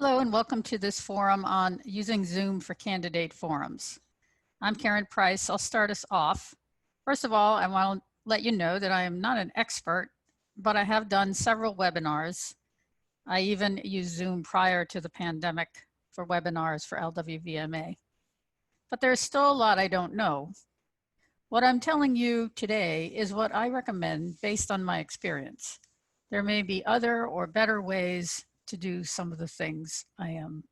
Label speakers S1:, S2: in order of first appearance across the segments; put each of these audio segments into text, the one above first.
S1: Hello and welcome to this forum on using Zoom for candidate forums. I'm Karen Price. I'll start us off. First of all, I want to let you know that I am not an expert, but I have done several webinars. I even used Zoom prior to the pandemic for webinars for LWVMA. But there's still a lot I don't know. What I'm telling you today is what I recommend based on my experience. There may be other or better ways to do some of the things I am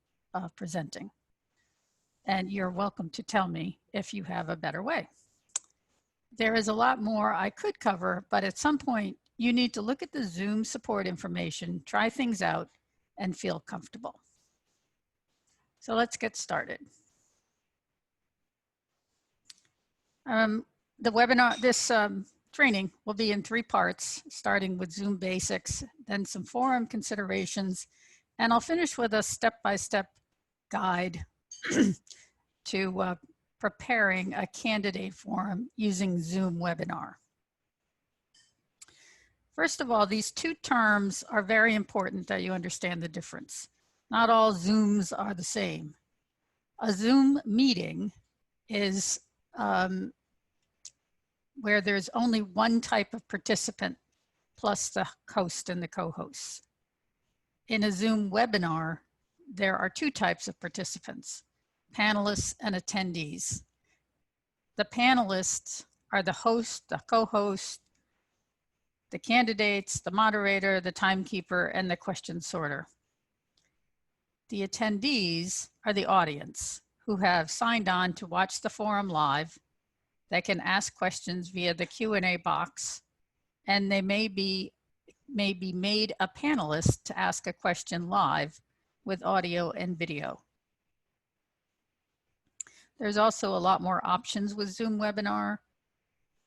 S1: presenting. And you're welcome to tell me if you have a better way. There is a lot more I could cover, but at some point you need to look at the Zoom support information, try things out, and feel comfortable. So let's get started. The webinar, this training will be in 3 parts, starting with Zoom basics, then some forum considerations, and I'll finish with a step-by-step guide to preparing a candidate forum using Zoom webinar. First of all, these 2 terms are very important that you understand the difference. Not all Zooms are the same. A Zoom meeting is where there's only one type of participant plus the host and the co-hosts. In a Zoom webinar, there are 2 types of participants, panelists and attendees. The panelists are the host, the co-host, the candidates, the moderator, the timekeeper, and the question sorter. The attendees are the audience who have signed on to watch the forum live. They can ask questions via the Q&A box, and they may be made a panelist to ask a question live with audio and video. There's also a lot more options with Zoom webinar.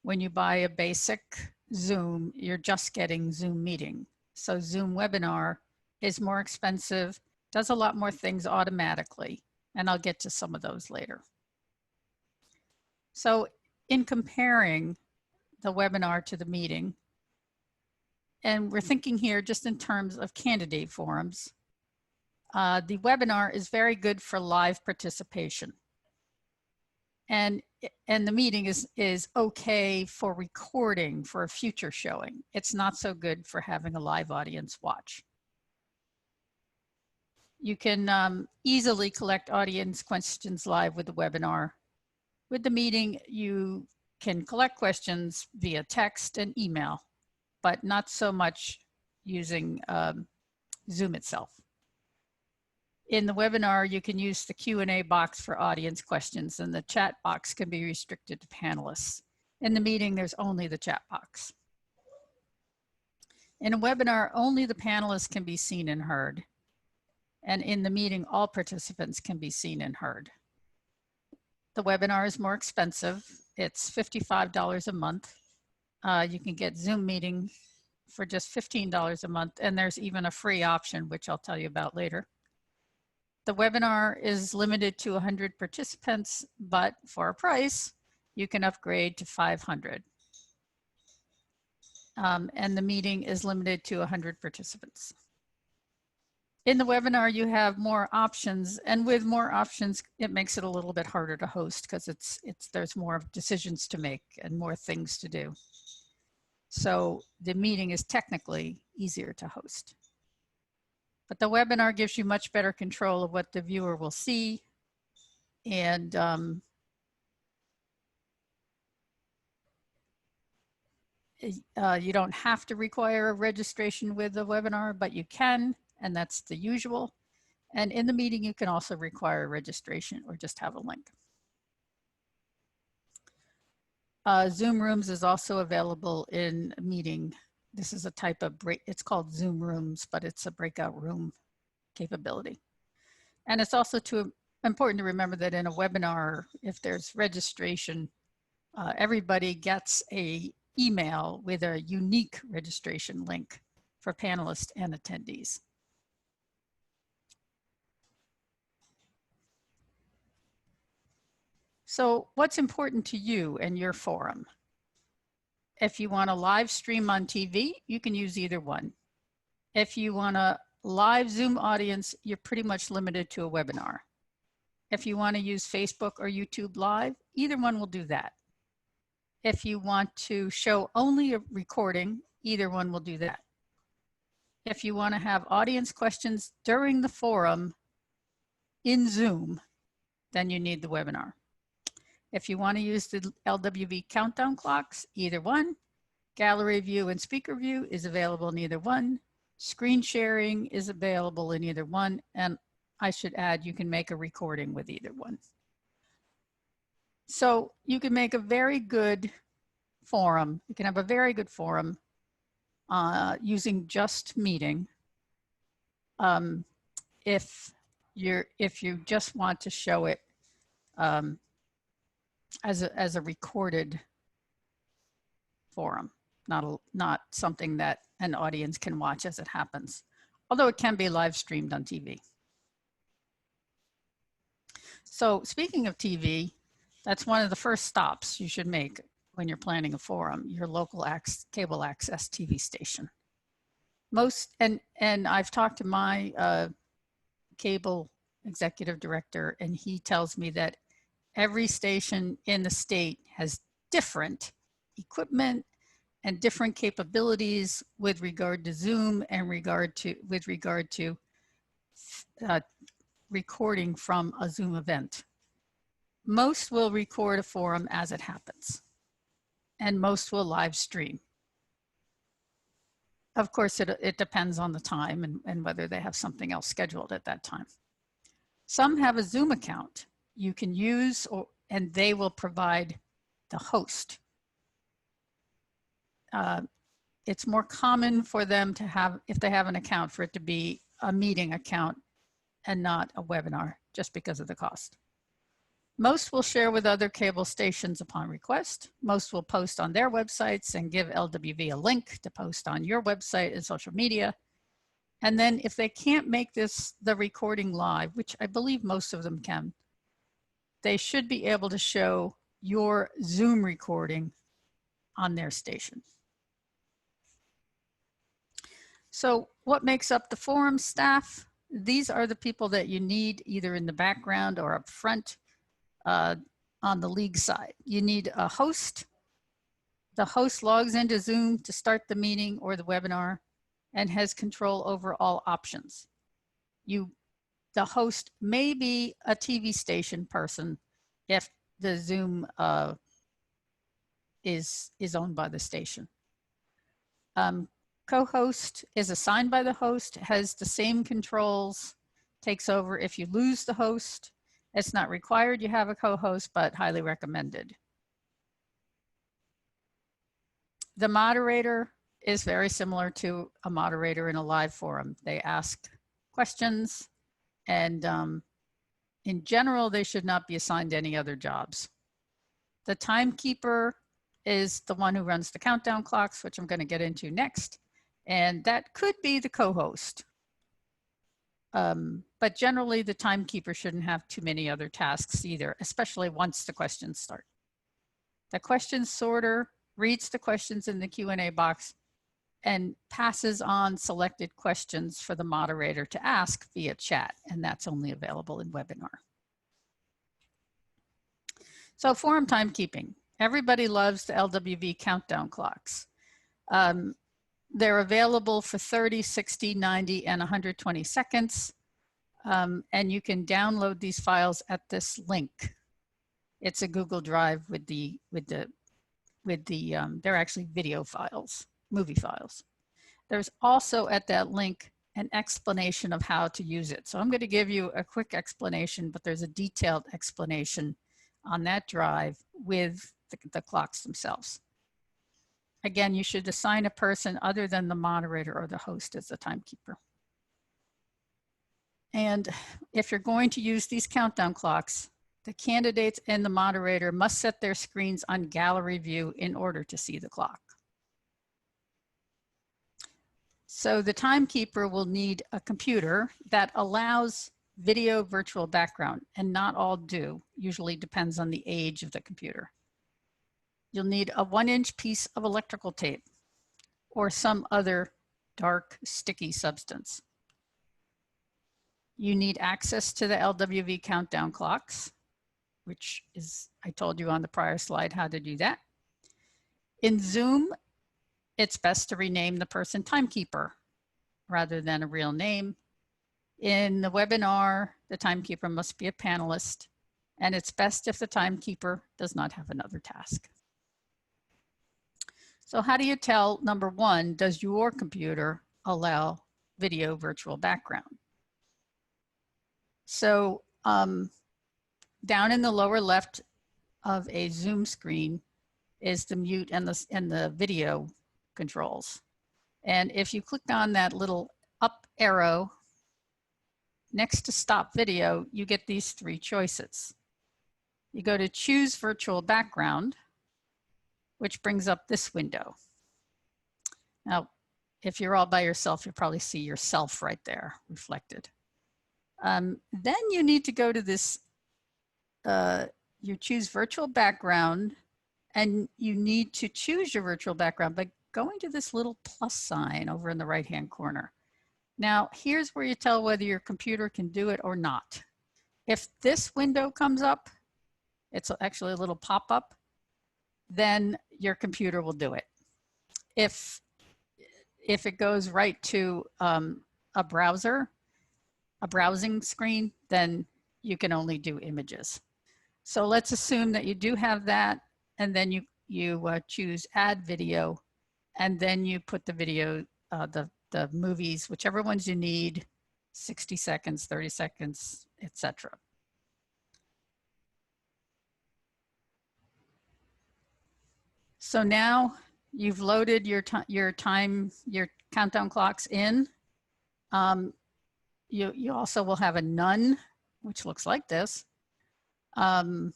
S1: When you buy a basic Zoom, you're just getting Zoom meeting. So Zoom webinar is more expensive, does a lot more things automatically, and I'll get to some of those later. So in comparing the webinar to the meeting, and we're thinking here just in terms of candidate forums, the webinar is very good for live participation. And the meeting is okay for recording for a future showing. It's not so good for having a live audience watch. You can easily collect audience questions live with the webinar. With the meeting, you can collect questions via text and email, but not so much using Zoom itself. In the webinar, you can use the Q&A box for audience questions, and the chat box can be restricted to panelists. In the meeting, there's only the chat box. In a webinar, only the panelists can be seen and heard. And in the meeting, all participants can be seen and heard. The webinar is more expensive. It's $55 a month. You can get Zoom meeting for just $15 a month, and there's even a free option, which I'll tell you about later. The webinar is limited to 100 participants, but for a price, you can upgrade to 500. And the meeting is limited to 100 participants. In the webinar, you have more options, and with more options, it makes it a little bit harder to host because there's more decisions to make and more things to do. So the meeting is technically easier to host. But the webinar gives you much better control of what the viewer will see, and you don't have to require a registration with the webinar, but you can. And that's the usual. And in the meeting, you can also require registration or just have a link. Zoom Rooms is also available in meeting. This is a type of it's called Zoom Rooms, but it's a breakout room capability. And it's also important to remember that in a webinar, if there's registration, everybody gets an email with a unique registration link for panelists and attendees. So what's important to you and your forum? If you want to live stream on TV, you can use either one. If you want to live Zoom audience, you're pretty much limited to a webinar. If you want to use Facebook or YouTube Live, either one will do that. If you want to show only a recording, either one will do that. If you want to have audience questions during the forum in Zoom, then you need the webinar. If you want to use the LWV countdown clocks, either one. Gallery view and speaker view is available in either one. Screen sharing is available in either one. And I should add, you can make a recording with either one. So you can make a very good forum. You can have a very good forum using just meeting. If you just want to show it as a recorded forum, not something that an audience can watch as it happens, although it can be live streamed on TV. So speaking of TV, that's one of the first stops you should make when you're planning a forum, your local cable access TV station. And I've talked to my cable executive director, and he tells me that every station in the state has different equipment and different capabilities with regard to Zoom and with regard to recording from a Zoom event. Most will record a forum as it happens, and most will live stream. Of course, it depends on the time and whether they have something else scheduled at that time. Some have a Zoom account you can use, and they will provide the host. It's more common for them to have, if they have an account, for it to be a meeting account and not a webinar, just because of the cost. Most will share with other cable stations upon request. Most will post on their websites and give LWV a link to post on your website and social media. And then if they can't make the recording live, which I believe most of them can, they should be able to show your Zoom recording on their station. So what makes up the forum staff? These are the people that you need either in the background or up front on the league side. You need a host. The host logs into Zoom to start the meeting or the webinar and has control over all options. The host may be a TV station person if the Zoom is owned by the station. Co-host is assigned by the host, has the same controls, takes over if you lose the host. It's not required you have a co-host, but highly recommended. The moderator is very similar to a moderator in a live forum. They ask questions, and in general, they should not be assigned any other jobs. The timekeeper is the one who runs the countdown clocks, which I'm going to get into next. And that could be the co-host. But generally, the timekeeper shouldn't have too many other tasks either, especially once the questions start. The question sorter reads the questions in the Q&A box and passes on selected questions for the moderator to ask via chat, and that's only available in webinar. So forum timekeeping. Everybody loves the LWV countdown clocks. They're available for 30, 60, 90, and 120 seconds. And you can download these files at this link. It's a Google Drive they're actually video files, movie files. There's also at that link an explanation of how to use it. So I'm going to give you a quick explanation, but there's a detailed explanation on that drive with the clocks themselves. Again, you should assign a person other than the moderator or the host as the timekeeper. And if you're going to use these countdown clocks, the candidates and the moderator must set their screens on gallery view in order to see the clock. So the timekeeper will need a computer that allows video virtual background, and not all do. Usually depends on the age of the computer. You'll need a 1-inch piece of electrical tape or some other dark, sticky substance. You need access to the LWV countdown clocks, which is, I told you on the prior slide how to do that. In Zoom, it's best to rename the person Timekeeper rather than a real name. In the webinar, the timekeeper must be a panelist, and it's best if the timekeeper does not have another task. So how do you tell, number one, does your computer allow video virtual background? So down in the lower left of a Zoom screen is the mute and the video controls. And if you click on that little up arrow next to stop video, you get these three choices. You go to choose virtual background, which brings up this window. Now, if you're all by yourself, you'll probably see yourself right there reflected. Then you need to go to this, you choose virtual background, and you need to choose your virtual background by going to this little plus sign over in the right-hand corner. Now, here's where you tell whether your computer can do it or not. If this window comes up, it's actually a little pop-up, then your computer will do it. If it goes right to a browsing screen, then you can only do images. So let's assume that you do have that, and then you choose add video, and then you put the video, the movies, whichever ones you need, 60 seconds, 30 seconds, etc. So now you've loaded your countdown clocks in. You also will have a none, which looks like this. And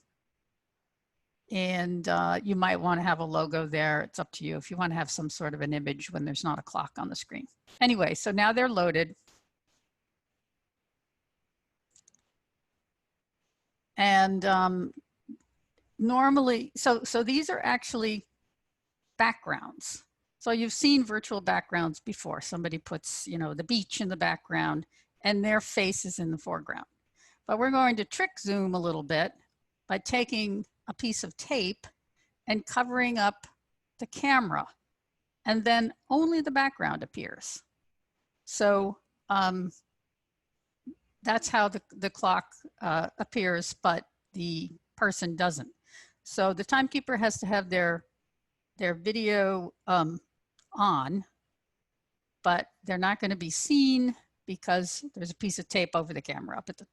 S1: you might want to have a logo there. It's up to you if you want to have some sort of an image when there's not a clock on the screen. Anyway, so now they're loaded. And normally, so these are actually backgrounds. So you've seen virtual backgrounds before. Somebody puts, the beach in the background and their face is in the foreground. But we're going to trick Zoom a little bit by taking a piece of tape and covering up the camera, and then only the background appears. So that's how the clock appears, but the person doesn't. So the timekeeper has to have their video on, but they're not going to be seen because there's a piece of tape over the camera up at the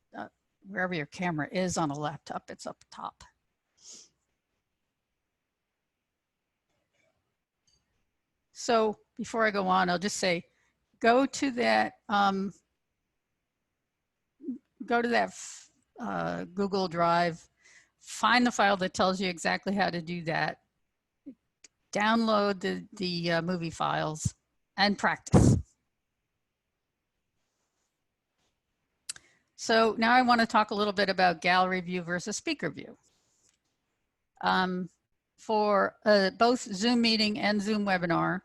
S1: wherever your camera is on a laptop, it's up top. So before I go on, I'll just say, go to that Google Drive, find the file that tells you exactly how to do that, download the movie files, and practice. So now I want to talk a little bit about gallery view versus speaker view. For both Zoom meeting and Zoom webinar,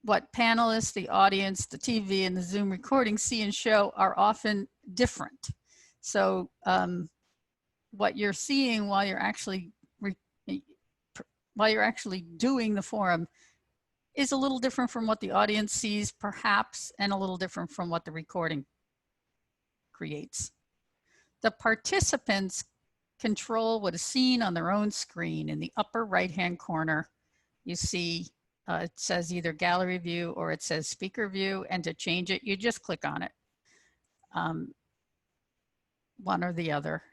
S1: what panelists, the audience, the TV, and the Zoom recording see and show are often different. So what you're seeing while you're actually doing the forum is a little different from what the audience sees, perhaps, and a little different from what the recording creates. The participants control what is seen on their own screen. In the upper right-hand corner, you see it says either gallery view or it says speaker view, and to change it, you just click on it. One or the other.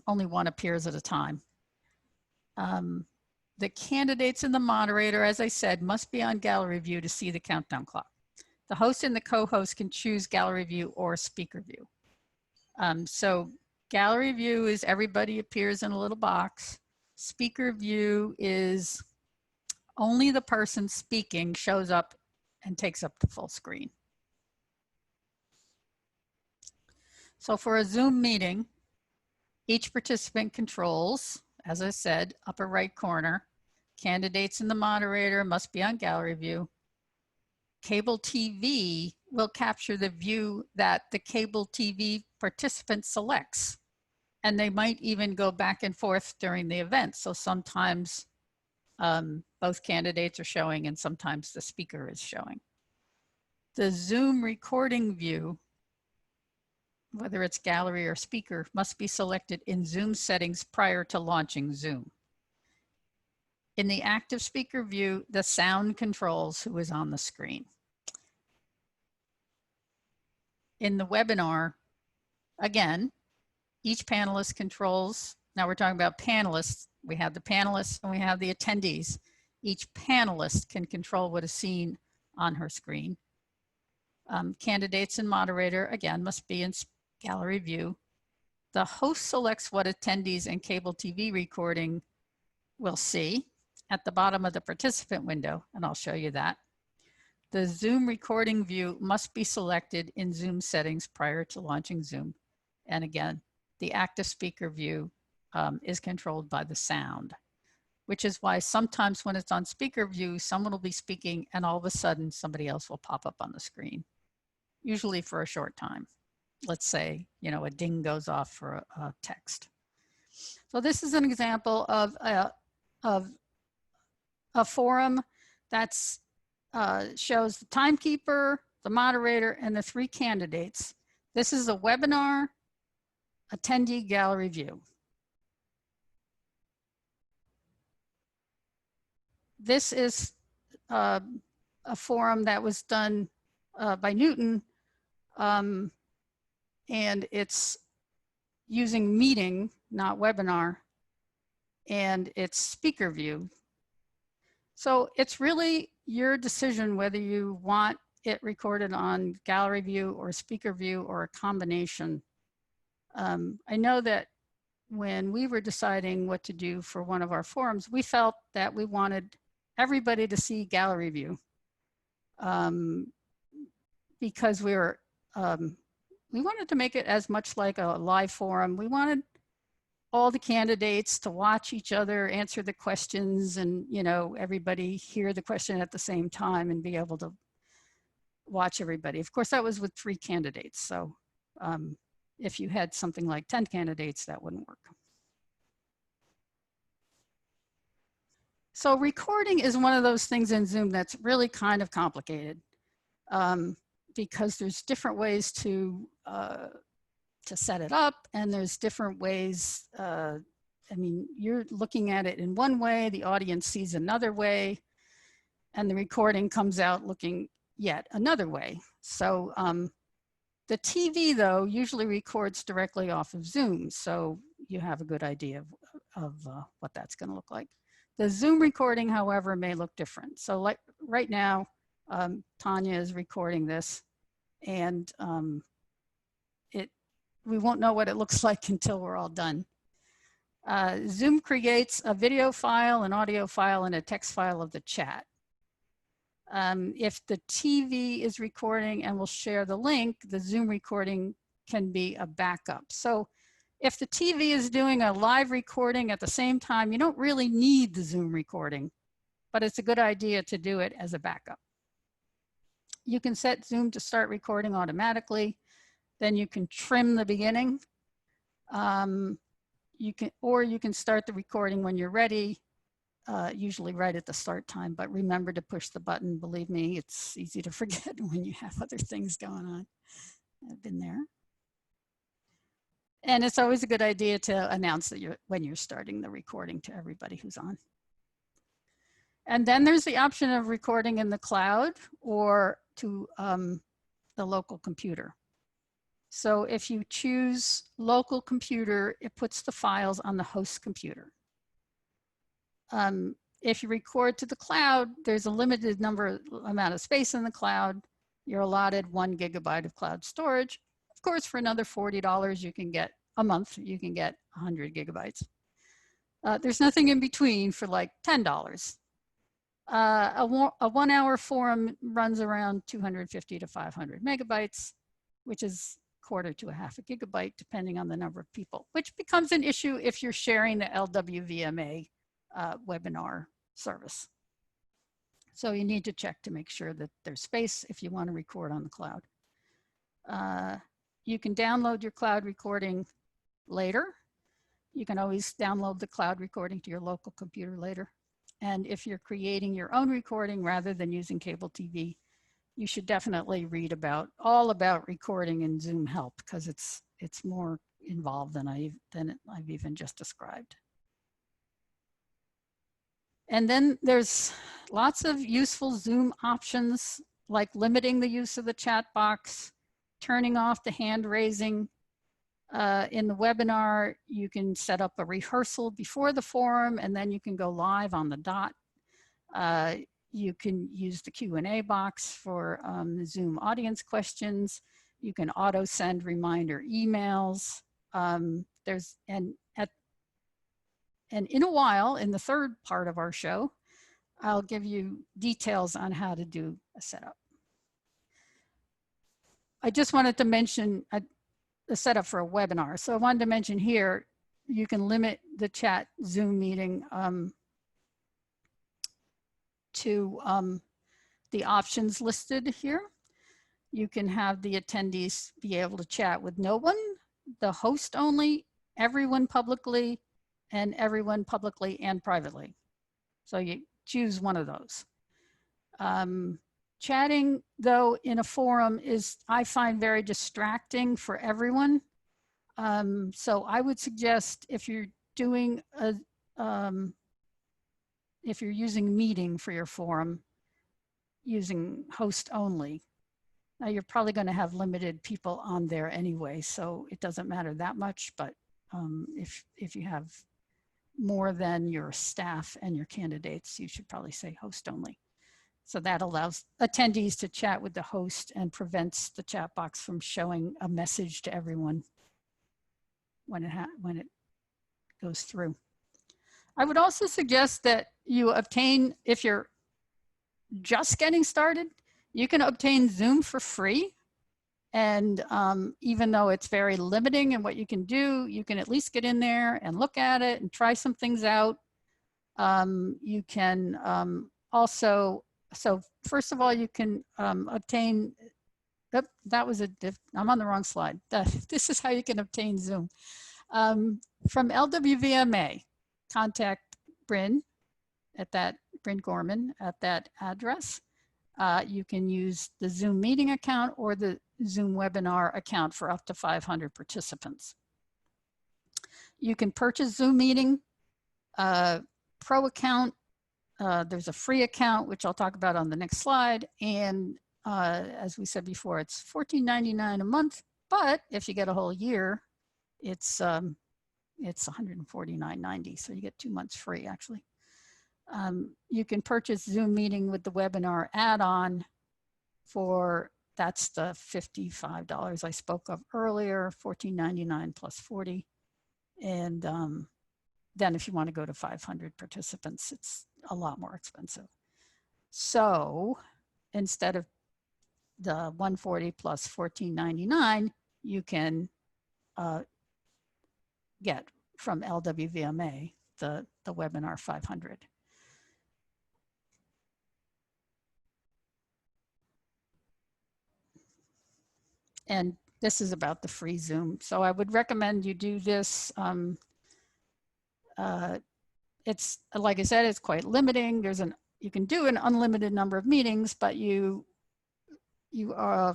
S1: Only one appears at a time. The candidates and the moderator, as I said, must be on gallery view to see the countdown clock. The host and the co-host can choose gallery view or speaker view. So gallery view is everybody appears in a little box. Speaker view is only the person speaking shows up and takes up the full screen. So for a Zoom meeting, each participant controls, as I said, upper right corner. Candidates and the moderator must be on gallery view. Cable TV will capture the view that the cable TV participant selects. And they might even go back and forth during the event. So sometimes both candidates are showing and sometimes the speaker is showing. The Zoom recording view, whether it's gallery or speaker, must be selected in Zoom settings prior to launching Zoom. In the active speaker view, the sound controls who is on the screen. In the webinar, again, each panelist controls, now we're talking about panelists, we have the panelists and we have the attendees. Each panelist can control what is seen on her screen. Candidates and moderator, again, must be in gallery view. The host selects what attendees and cable TV recording will see at the bottom of the participant window, and I'll show you that. The Zoom recording view must be selected in Zoom settings prior to launching Zoom. And again, the active speaker view is controlled by the sound, which is why sometimes when it's on speaker view, someone will be speaking and all of a sudden somebody else will pop up on the screen, usually for a short time. Let's say, you know, a ding goes off for a text. So this is an example of a forum that's shows the timekeeper, the moderator, and the 3 candidates. This is a webinar attendee gallery view. This is a forum that was done by Newton, and it's using meeting, not webinar, and it's speaker view. So it's really your decision whether you want it recorded on gallery view or speaker view or a combination. I know that when we were deciding what to do for one of our forums, we felt that we wanted everybody to see gallery view because we wanted to make it as much like a live forum. We wanted all the candidates to watch each other, answer the questions, and, you know, everybody hear the question at the same time and be able to watch everybody. Of course, that was with 3 candidates. So if you had something like 10 candidates, that wouldn't work. So recording is one of those things in Zoom that's really kind of complicated because there's different ways to set it up, and there's different ways. I mean, you're looking at it in one way, the audience sees another way, and the recording comes out looking yet another way. So the TV, though, usually records directly off of Zoom, so you have a good idea of what that's going to look like. The Zoom recording, however, may look different. So like right now, Tanya is recording this, and we won't know what it looks like until we're all done. Zoom creates a video file, an audio file, and a text file of the chat. If the TV is recording and will share the link, the Zoom recording can be a backup. So if the TV is doing a live recording at the same time, you don't really need the Zoom recording, but it's a good idea to do it as a backup. You can set Zoom to start recording automatically. Then you can trim the beginning. You can start the recording when you're ready, usually right at the start time, but remember to push the button. Believe me, it's easy to forget when you have other things going on. I've been there. And it's always a good idea to announce that when you're starting the recording to everybody who's on. And then there's the option of recording in the cloud or to the local computer. So if you choose local computer, it puts the files on the host computer. If you record to the cloud, there's a limited amount of space in the cloud. You're allotted 1 GB of cloud storage. Of course, for another $40, you can get a month, you can get 100 GB. There's nothing in between for like $10. A 1 hour forum runs around 250 to 500 megabytes, which is quarter to a half a gigabyte, depending on the number of people, which becomes an issue if you're sharing the LWVMA webinar service. So you need to check to make sure that there's space if you want to record on the cloud. You can download your cloud recording later. You can always download the cloud recording to your local computer later. And if you're creating your own recording rather than using cable TV, you should definitely read all about recording in Zoom Help, because it's more involved than I've even just described. And then there's lots of useful Zoom options, like limiting the use of the chat box, turning off the hand raising. In the webinar, you can set up a rehearsal before the forum, and then you can go live on the dot. You can use the Q&A box for Zoom audience questions. You can auto send reminder emails. And in a while, in the third part of our show, I'll give you details on how to do a setup. I just wanted to mention the setup for a webinar. So I wanted to mention here, you can limit the chat Zoom meeting to the options listed here. You can have the attendees be able to chat with no one, the host only, everyone publicly, and everyone publicly and privately. So you choose one of those. Chatting, though, in a forum I find very distracting for everyone. So I would suggest, if you're doing if you're using Meeting for your forum, using host only. Now you're probably going to have limited people on there anyway, so it doesn't matter that much. But if you have more than your staff and your candidates, you should probably say host only. So that allows attendees to chat with the host and prevents the chat box from showing a message to everyone when it goes through. I would also suggest that you obtain, if you're just getting started, you can obtain Zoom for free. And even though it's very limiting in what you can do, you can at least get in there and look at it and try some things out. You can also, so first of all, you can obtain, I'm on the wrong slide. This is how you can obtain Zoom. From LWVMA, contact Bryn Gorman at that address. You can use the Zoom meeting account or the Zoom webinar account for up to 500 participants. You can purchase Zoom meeting, pro account. There's a free account, which I'll talk about on the next slide. And as we said before, it's $14.99 a month. But if you get a whole year, it's $149.90. So you get 2 months free, actually. You can purchase Zoom meeting with the webinar add-on for, that's the $55 I spoke of earlier, $14.99 plus 40. And then if you want to go to 500 participants, it's a lot more expensive. So instead of the $140 plus $14.99, you can get from LWVMA the webinar 500. And this is about the free Zoom. So I would recommend you do this. It's, like I said, it's quite limiting. You can do an unlimited number of meetings, but you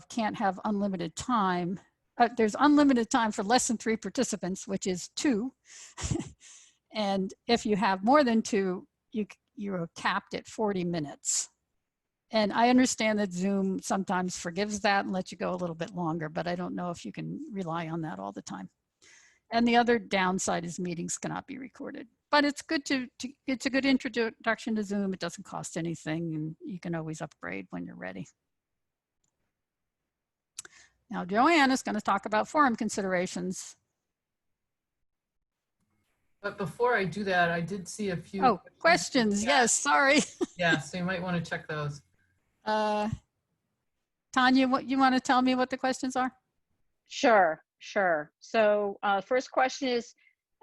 S1: can't have unlimited time. There's unlimited time for less than 3 participants, which is 2. And if you have more than 2, you're capped at 40 minutes. And I understand that Zoom sometimes forgives that and lets you go a little bit longer, but I don't know if you can rely on that all the time. And the other downside is meetings cannot be recorded. But it's good it's a good introduction to Zoom. It doesn't cost anything, and you can always upgrade when you're ready. Now, Joanne is going to talk about forum considerations.
S2: But before I do that, I did see a few
S1: questions. Yes, sorry.
S2: Yeah, so you might want to check those.
S1: Tanya, what you want to tell me what the questions are?
S3: Sure. So first question is,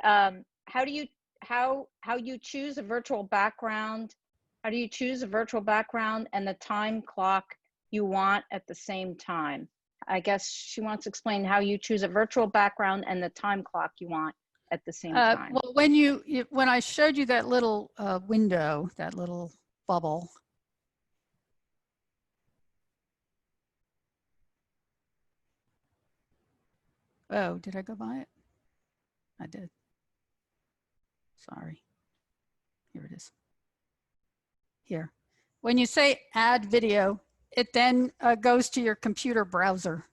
S3: how you choose a virtual background? How do you choose a virtual background and the time clock you want at the same time? I guess she wants to explain how you choose a virtual background and the time clock you want at the same time.
S1: Well, when I showed you that little window, that little bubble, oh, did I go by it? I did. Sorry. Here it is. Here. When you say add video, it then goes to your computer browser.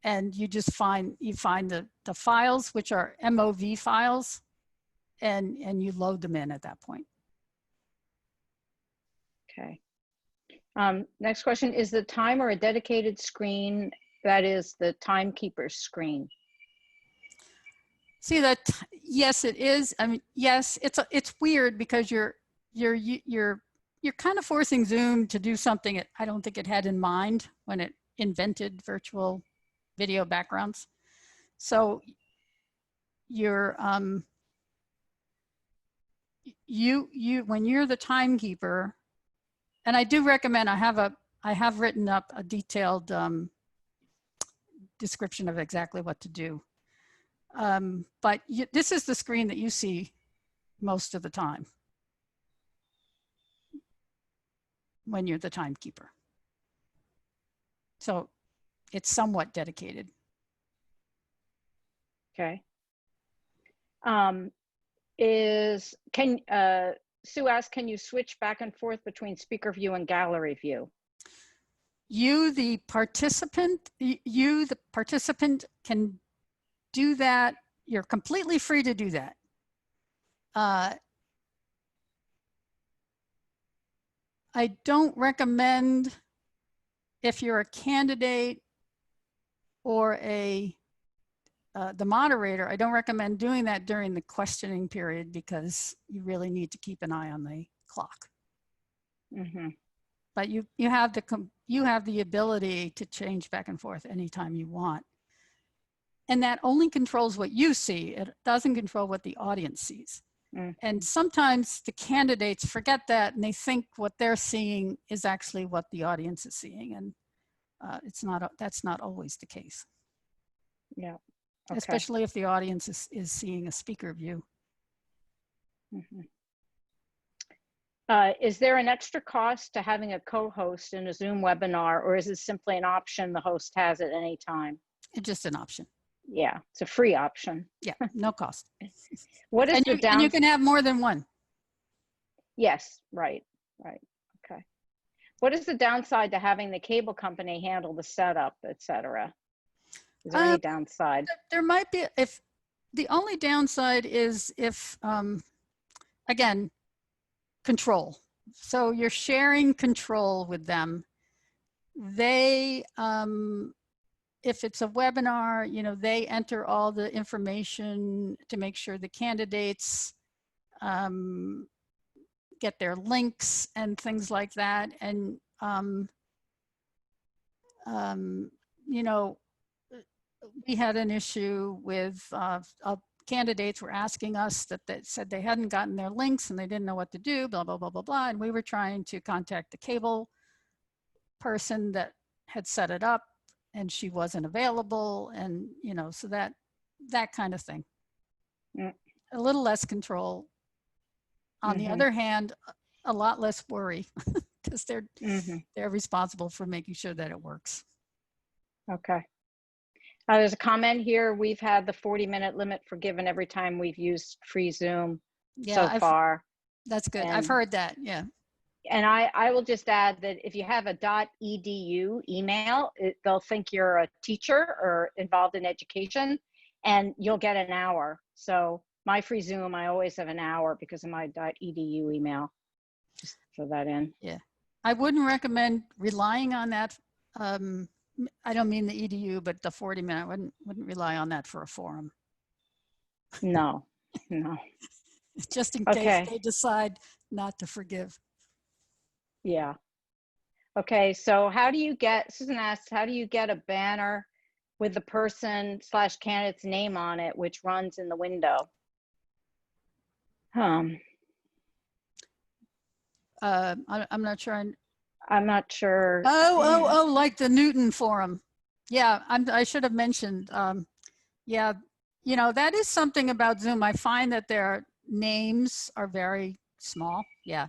S1: And you just find the files, which are MOV files, and you load them in at that point.
S3: Okay. Next question, is the timer a dedicated screen that is the timekeeper's screen?
S1: See that? Yes, it is. I mean, yes, it's weird because you're kind of forcing Zoom to do something I don't think it had in mind when it invented virtual video backgrounds. So you're when you're the timekeeper, and I do recommend, I have written up a detailed description of exactly what to do. But this is the screen that you see most of the time when you're the timekeeper. So it's somewhat dedicated.
S3: Okay. Sue asked, can you switch back and forth between speaker view and gallery view?
S1: You, the participant, can do that. You're completely free to do that. I don't recommend, if you're a candidate or the moderator, I don't recommend doing that during the questioning period because you really need to keep an eye on the clock.
S3: Mm-hmm.
S1: But you have the ability to change back and forth anytime you want. And that only controls what you see. It doesn't control what the audience sees. Mm-hmm. And sometimes the candidates forget that and they think what they're seeing is actually what the audience is seeing. And that's not always the case.
S3: Yeah. Okay.
S1: Especially if the audience is seeing a speaker view.
S3: Mm-hmm. Is there an extra cost to having a co-host in a Zoom webinar, or is it simply an option the host has at any time?
S1: It's just an option.
S3: Yeah, it's a free option.
S1: Yeah, no cost.
S3: What is the downside?
S1: And you can have more than one.
S3: Yes, right. Okay. What is the downside to having the cable company handle the setup, etc.? Is there any downside?
S1: There might be. If the only downside is if, again, control. So you're sharing control with them. They, if it's a webinar, they enter all the information to make sure the candidates get their links and things like that. And, we had an issue with candidates were asking us that said they hadn't gotten their links and they didn't know what to do, blah, blah, blah, blah, blah. And we were trying to contact the cable person that had set it up and she wasn't available. And, so that kind of thing. Yeah. A little less control. On the other hand, a lot less worry because they're responsible for making sure that it works.
S3: Okay. There's a comment here. We've had the 40-minute limit forgiven every time we've used free Zoom so far.
S1: That's good. I've heard that. Yeah.
S3: And I will just add that if you have a .edu email, they'll think you're a teacher or involved in education, and you'll get an hour. So my free Zoom, I always have an hour because of my .edu email. Just throw that in.
S1: Yeah. I wouldn't recommend relying on that. I don't mean the EDU, but the 40-minute, I wouldn't rely on that for a forum.
S3: No.
S1: Just in case they decide not to forgive.
S3: Yeah. Okay, so Susan asked, how do you get a banner with the person/candidate's name on it, which runs in the window?
S1: I'm not sure.
S3: I'm not sure.
S1: Like the Newton forum. Yeah, I should have mentioned. Yeah, that is something about Zoom. I find that their names are very small. Yeah.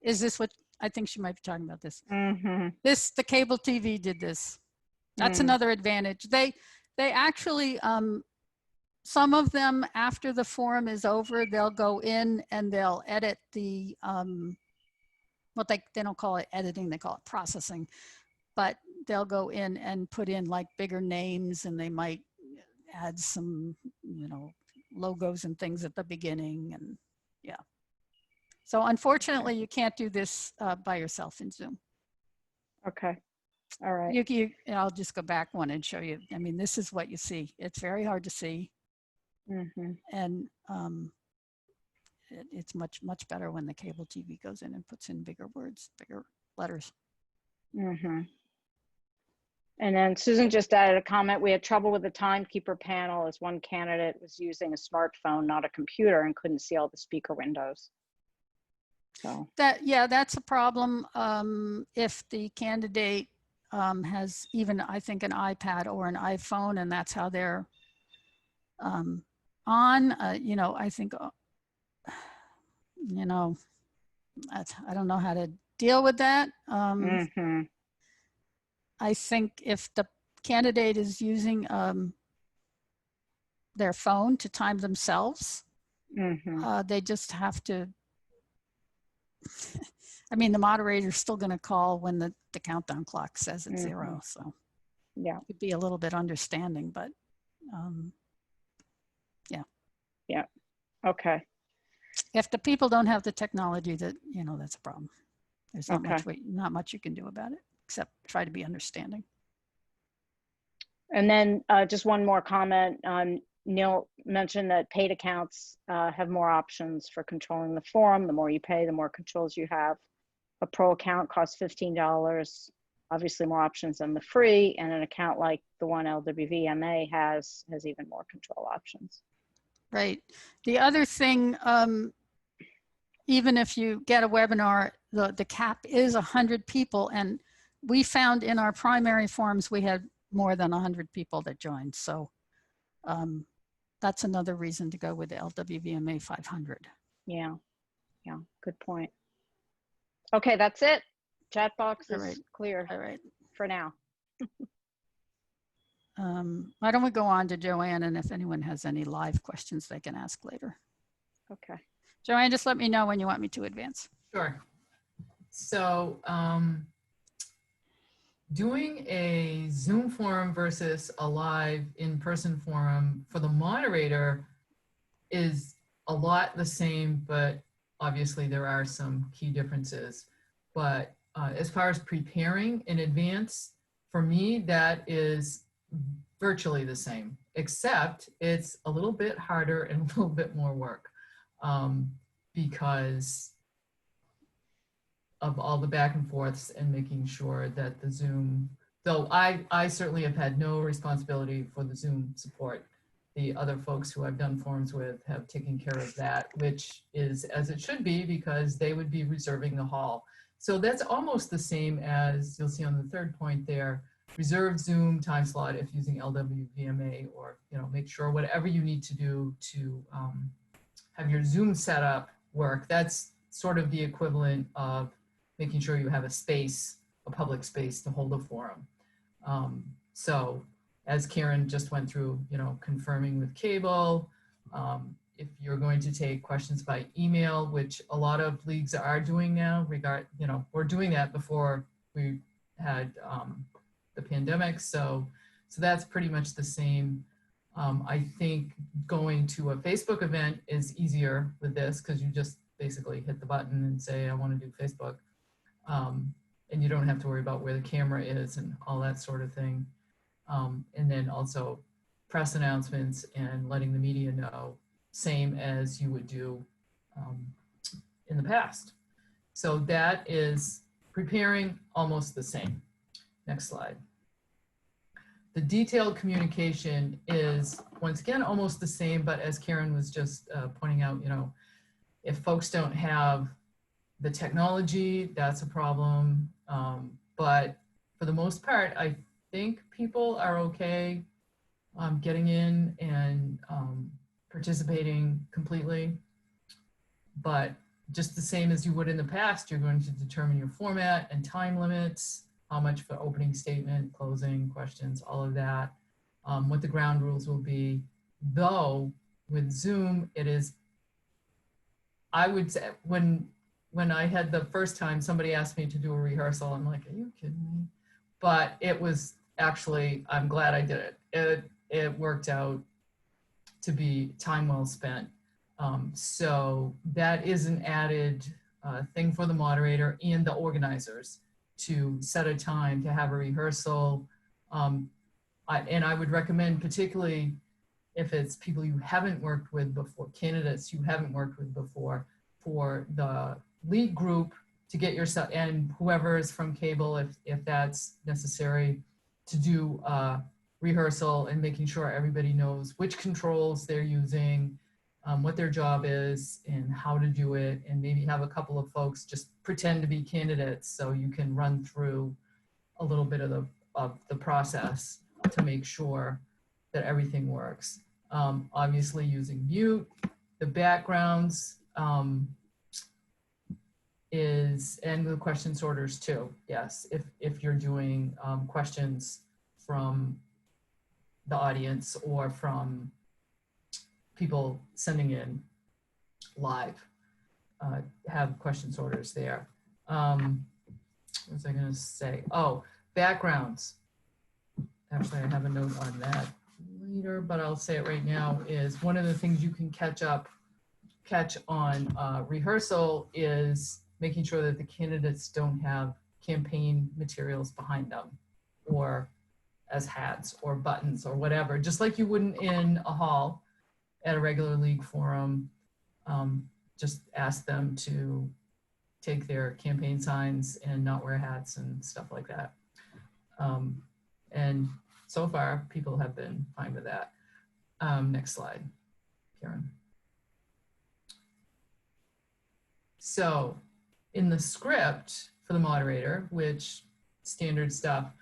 S1: Is this what, I think she might be talking about this.
S3: Mm-hmm.
S1: The cable TV did this. That's
S3: Mm.
S1: another advantage. They actually, some of them after the forum is over, they'll go in and they'll edit the, what they don't call it editing, they call it processing, but they'll go in and put in like bigger names, and they might add some, logos and things at the beginning. And yeah. So unfortunately, you can't do this by yourself in Zoom.
S3: Okay. All right.
S1: I'll just go back one and show you. I mean, this is what you see. It's very hard to see.
S3: Mm-hmm.
S1: And it's much, much better when the cable TV goes in and puts in bigger words, bigger letters.
S3: Mm-hmm. And then Susan just added a comment. We had trouble with the timekeeper panel as one candidate was using a smartphone, not a computer, and couldn't see all the speaker windows. So
S1: that's a problem. If the candidate has even, I think, an iPad or an iPhone, and that's how they're on, I think, I don't know how to deal with that.
S3: mm-hmm.
S1: I think if the candidate is using their phone to time themselves,
S3: Mm-hmm.
S1: they just have to, I mean, the moderator's still going to call when the countdown clock says it's 0. So
S3: yeah,
S1: it'd be a little bit understanding, but yeah.
S3: Yeah. Okay.
S1: If the people don't have the technology, that's a problem. There's not
S3: Okay.
S1: not much you can do about it, except try to be understanding.
S3: And then just one more comment. Neil mentioned that paid accounts have more options for controlling the forum. The more you pay, the more controls you have. A pro account costs $15, obviously more options than the free, and an account like the one LWVMA has even more control options.
S1: Right. The other thing, even if you get a webinar, the cap is 100 people, and we found in our primary forums we had more than 100 people that joined. So that's another reason to go with the LWVMA 500.
S3: Yeah, good point. Okay, that's it. Chat box is
S1: right.
S3: clear
S1: All right.
S3: for now.
S1: Why don't we go on to Joanne, and if anyone has any live questions, they can ask later.
S3: Okay.
S1: Joanne, just let me know when you want me to advance.
S2: Sure. So doing a Zoom forum versus a live in-person forum for the moderator is a lot the same, but obviously there are some key differences. But as far as preparing in advance, for me, that is virtually the same, except it's a little bit harder and a little bit more work because of all the back and forths and making sure that the Zoom, though I certainly have had no responsibility for the Zoom support. The other folks who I've done forums with have taken care of that, which is as it should be because they would be reserving the hall. So that's almost the same as you'll see on the third point there, reserve Zoom time slot if using LWVMA, or make sure whatever you need to do to have your Zoom setup work. That's sort of the equivalent of making sure you have a space, a public space to hold a forum. So as Karen just went through, confirming with cable, if you're going to take questions by email, which a lot of leagues are doing now, we're doing that before we had the pandemic. So that's pretty much the same. I think going to a Facebook event is easier with this because you just basically hit the button and say, I want to do Facebook. And you don't have to worry about where the camera is and all that sort of thing. And then also press announcements and letting the media know, same as you would do in the past. So that is preparing almost the same. Next slide. The detailed communication is, once again, almost the same, but as Karen was just pointing out, if folks don't have The technology, that's a problem. But for the most part, I think people are okay getting in and participating completely. But just the same as you would in the past, you're going to determine your format and time limits, how much for opening statement, closing, questions, all of that, what the ground rules will be. Though with Zoom, it is, I would say, when I had the first time somebody asked me to do a rehearsal, I'm like, are you kidding me? But it was actually, I'm glad I did it. It worked out to be time well spent. So that is an added thing for the moderator and the organizers to set a time to have a rehearsal. And I would recommend, particularly if it's people you haven't worked with before, candidates you haven't worked with before, for the lead group to get yourself, and whoever is from cable, if that's necessary, to do rehearsal and making sure everybody knows which controls they're using, what their job is and how to do it, and maybe have a couple of folks just pretend to be candidates so you can run through a little bit of the process to make sure that everything works. Obviously using mute, the backgrounds and the question sorters too. Yes, if you're doing questions from the audience or from people sending in live, have question sorters there. What was I gonna say? Oh, backgrounds. Actually, I have a note on that later, but I'll say it right now, is one of the things you can catch on rehearsal is making sure that the candidates don't have campaign materials behind them, or as hats or buttons or whatever, just like you wouldn't in a hall at a regular league forum. Just ask them to take their campaign signs and not wear hats and stuff like that. And so far, people have been fine with that. Next slide, Karen. So in the script for the moderator, which standard stuff,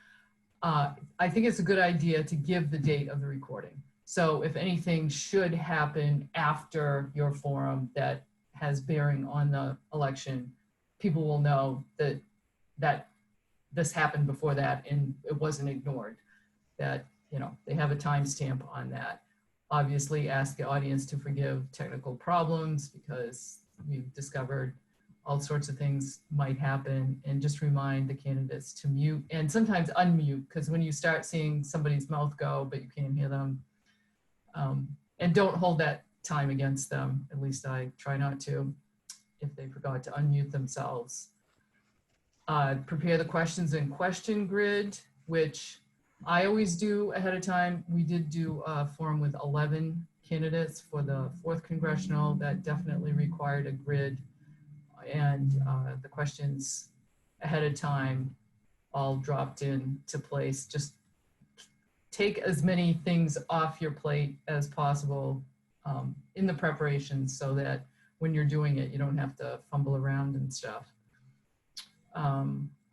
S2: I think it's a good idea to give the date of the recording. So if anything should happen after your forum that has bearing on the election, people will know that this happened before that and it wasn't ignored, that, you know, they have a timestamp on that. Obviously ask the audience to forgive technical problems, because we've discovered all sorts of things might happen, and just remind the candidates to mute and sometimes unmute, because when you start seeing somebody's mouth go but you can't hear them, and don't hold that time against them. At least I try not to, if they forgot to unmute themselves. Prepare the questions in question grid, which I always do ahead of time. We did do a forum with 11 candidates for the 4th congressional. That definitely required a grid, and the questions ahead of time all dropped into place. Just take as many things off your plate as possible in the preparation, so that when you're doing it, you don't have to fumble around and stuff.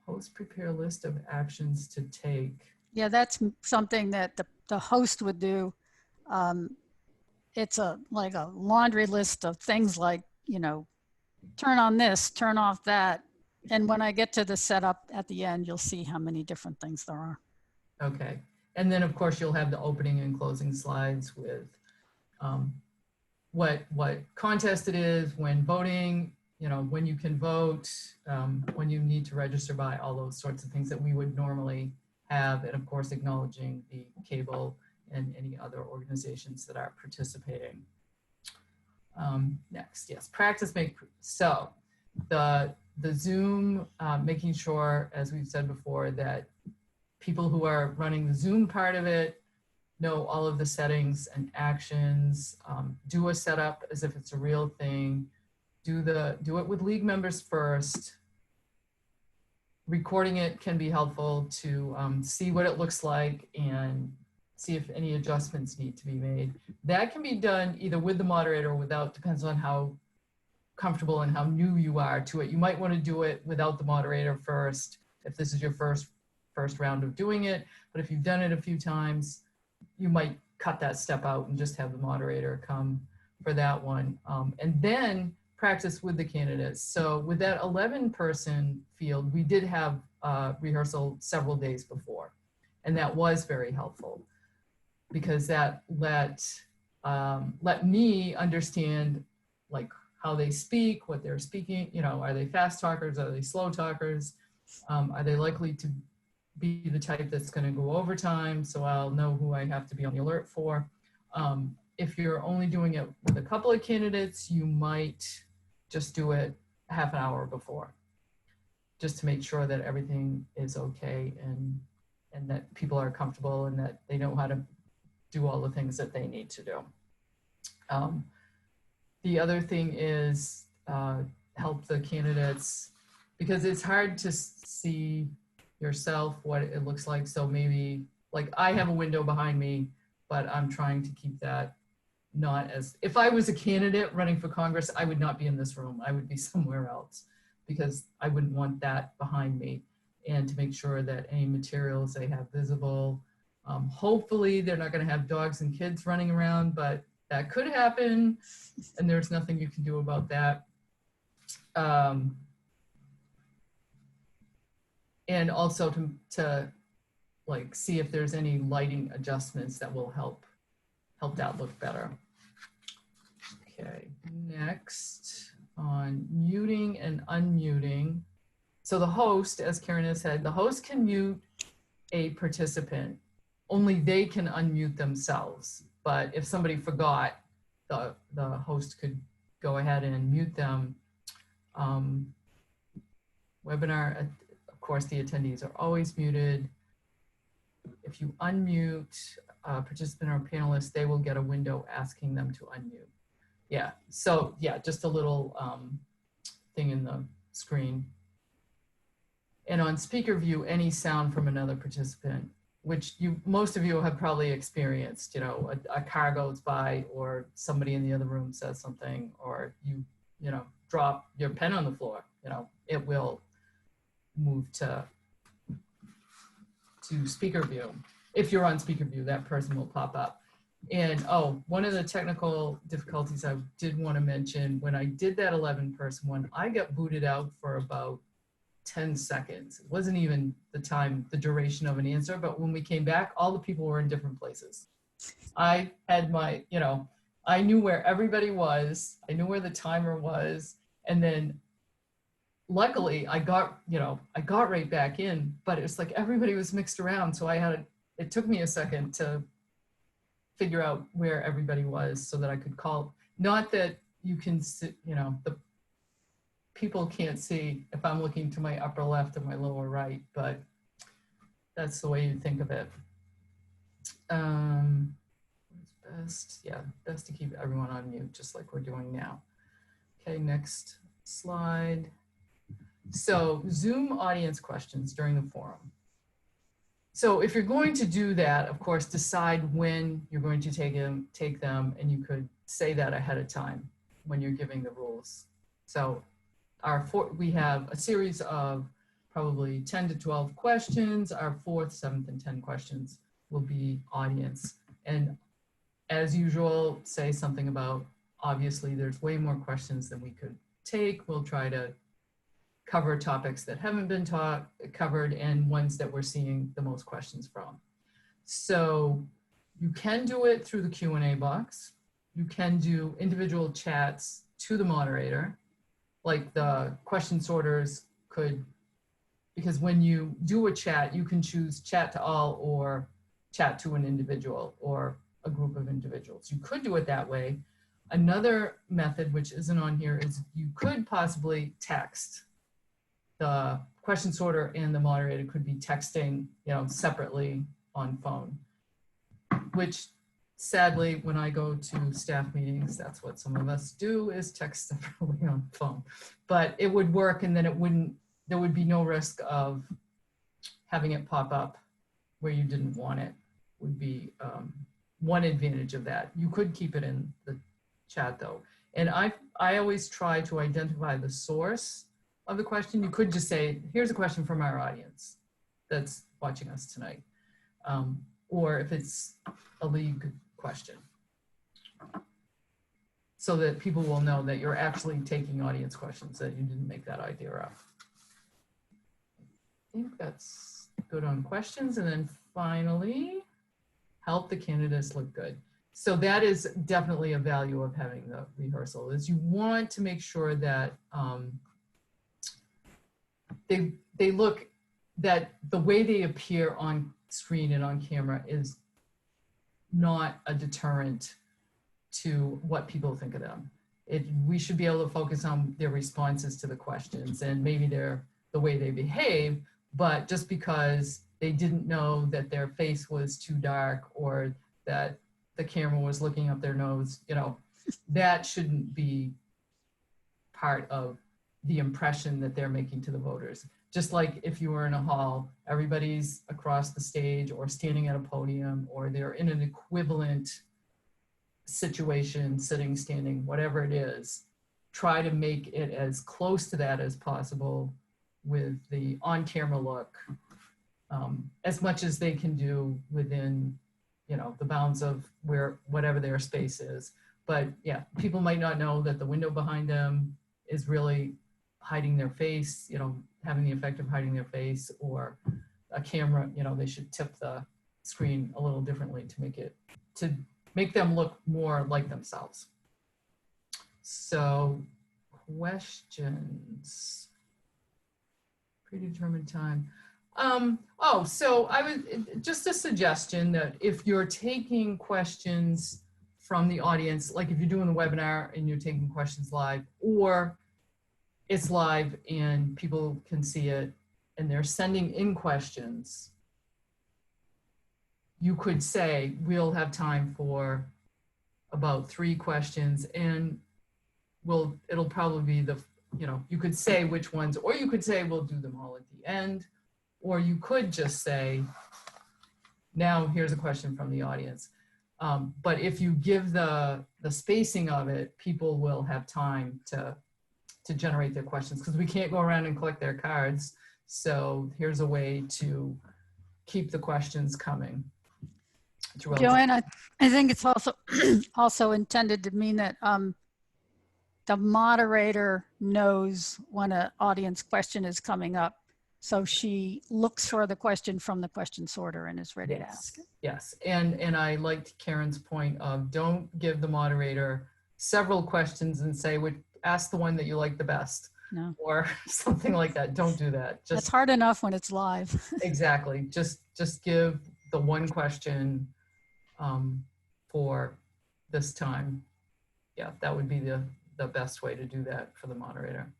S2: Host prepare a list of actions to take.
S1: Yeah, that's something that the host would do. It's like a laundry list of things, like, you know, turn on this, turn off that. And when I get to the setup at the end, you'll see how many different things there are.
S2: Okay. And then of course you'll have the opening and closing slides with what contest it is, when voting, you know, when you can vote, when you need to register by, all those sorts of things that we would normally have, and of course acknowledging the cable and any other organizations that are participating. Next, yes, practice make. So the Zoom, making sure, as we've said before, that people who are running the Zoom part of it know all of the settings and actions. Do a setup as if it's a real thing. Do it with league members first. Recording it can be helpful to see what it looks like and see if any adjustments need to be made. That can be done either with the moderator or without, depends on how comfortable and how new you are to it. You might want to do it without the moderator first, if this is your first round of doing it. But if you've done it a few times, you might cut that step out and just have the moderator come for that one. And then practice with the candidates. So with that 11-person field, we did have rehearsal several days before. And that was very helpful because that let me understand like how they speak, what they're speaking, you know, are they fast talkers? Are they slow talkers? Are they likely to be the type that's going to go overtime? So I'll know who I have to be on the alert for. If you're only doing it with a couple of candidates, you might just do it half an hour before, just to make sure that everything is okay and that people are comfortable and that they know how to do all the things that they need to do. The other thing is help the candidates, because it's hard to see yourself what it looks like. So maybe like I have a window behind me, but I'm trying to keep that not as, if I was a candidate running for Congress, I would not be in this room. I would be somewhere else because I wouldn't want that behind me, and to make sure that any materials they have visible. Hopefully they're not going to have dogs and kids running around, but that could happen and there's nothing you can do about that. And also to like see if there's any lighting adjustments that will help that look better. Okay, next on muting and unmuting. So the host, as Karen has said, the host can mute a participant. Only they can unmute themselves. But if somebody forgot, the host could go ahead and mute them. Webinar, of course, the attendees are always muted. If you unmute a participant or panelist, they will get a window asking them to unmute. Yeah, so yeah, just a little thing in the screen. And on speaker view, any sound from another participant, which most of you have probably experienced, you know, a car goes by or somebody in the other room says something, or you know, drop your pen on the floor, you know, it will move to speaker view. If you're on speaker view, that person will pop up. And oh, one of the technical difficulties I did want to mention, when I did that 11-person one, I got booted out for about 10 seconds. It wasn't even the duration of an answer, but when we came back, all the people were in different places. I had my, you know, I knew where everybody was. I knew where the timer was. And then luckily I got right back in, but it's like everybody was mixed around. So it took me a second to figure out where everybody was so that I could call. Not that you can sit, you know, the people can't see if I'm looking to my upper left or my lower right, but that's the way you think of it. Best to keep everyone on mute, just like we're doing now. Okay, next slide. So Zoom audience questions during the forum. So if you're going to do that, of course, decide when you're going to take them, and you could say that ahead of time when you're giving the rules. So we have a series of probably 10 to 12 questions. Our 4th, 7th, and 10 questions will be audience. And as usual, say something about, obviously there's way more questions than we could take. We'll try to cover topics that haven't been covered and ones that we're seeing the most questions from. So you can do it through the Q&A box. You can do individual chats to the moderator, like the question sorters could, because when you do a chat, you can choose chat to all or chat to an individual or a group of individuals. You could do it that way. Another method, which isn't on here, is you could possibly text. The question sorter and the moderator could be texting, you know, separately on phone, which sadly, when I go to staff meetings, that's what some of us do, is text separately on phone. But it would work, and then there would be no risk of having it pop up where you didn't want it. Would be one advantage of that. You could keep it in the chat though. And I always try to identify the source of the question. You could just say, here's a question from our audience that's watching us tonight. Or if it's a league question, so that people will know that you're actually taking audience questions, that you didn't make that idea up. I think that's good on questions. And then finally, help the candidates look good. So that is definitely a value of having the rehearsal, is you want to make sure that they look, that the way they appear on screen and on camera is not a deterrent to what people think of them. We should be able to focus on their responses to the questions and maybe the way they behave, but just because they didn't know that their face was too dark or that the camera was looking up their nose, you know, that shouldn't be part of the impression that they're making to the voters. Just like if you were in a hall, everybody's across the stage or standing at a podium, or they're in an equivalent situation, sitting, standing, whatever it is, try to make it as close to that as possible with the on-camera look, as much as they can do within, you know, the bounds of whatever their space is. But yeah, people might not know that the window behind them is really hiding their face, you know, having the effect of hiding their face, or a camera, you know, they should tip the screen a little differently to make them look more like themselves. So, questions. Predetermined time. So I would, just a suggestion that if you're taking questions from the audience, like if you're doing the webinar and you're taking questions live, or it's live and people can see it and they're sending in questions, you could say, we'll have time for about 3 questions, and it'll probably be you could say which ones, or you could say we'll do them all at the end, or you could just say, now here's a question from the audience. But if you give the spacing of it, people will have time to generate their questions, because we can't go around and collect their cards. So here's a way to keep the questions coming.
S1: Joanne, I think it's also also intended to mean that the moderator knows when an audience question is coming up, so she looks for the question from the question sorter and is ready to ask it.
S2: Yes, and I liked Karen's point of don't give the moderator several questions and say, ask the one that you like the best.
S1: No.
S2: Or something like that. Don't do that.
S1: That's hard enough when it's live.
S2: Exactly. Just give the one question for this time. Yeah, that would be the best way to do that for the moderator.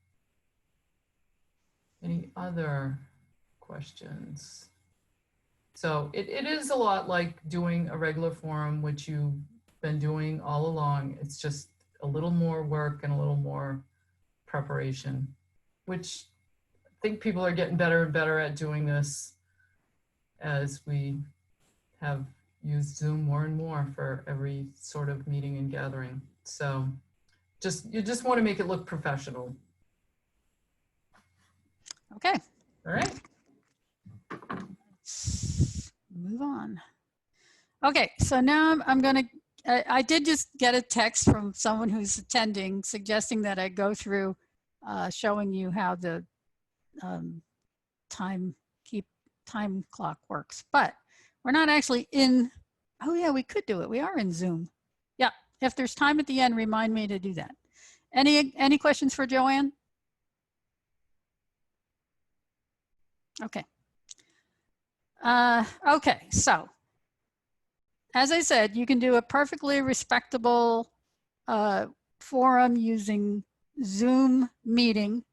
S2: Any other questions? So it is a lot like doing a regular forum, which you've been doing all along. It's just a little more work and a little more preparation, which I think people are getting better and better at doing this as we have used Zoom more and more for every sort of meeting and gathering. So you just want to make it look professional.
S1: Okay.
S2: All right.
S1: Let's move on. Okay, so now I'm going to, I did just get a text from someone who's attending suggesting that I go through showing you how the time clock works, but we're not actually in. Oh yeah, we could do it. We are in Zoom. Yeah, if there's time at the end, remind me to do that. Any questions for Joanne? Okay. Okay, so as I said, you can do a perfectly respectable forum using Zoom meeting,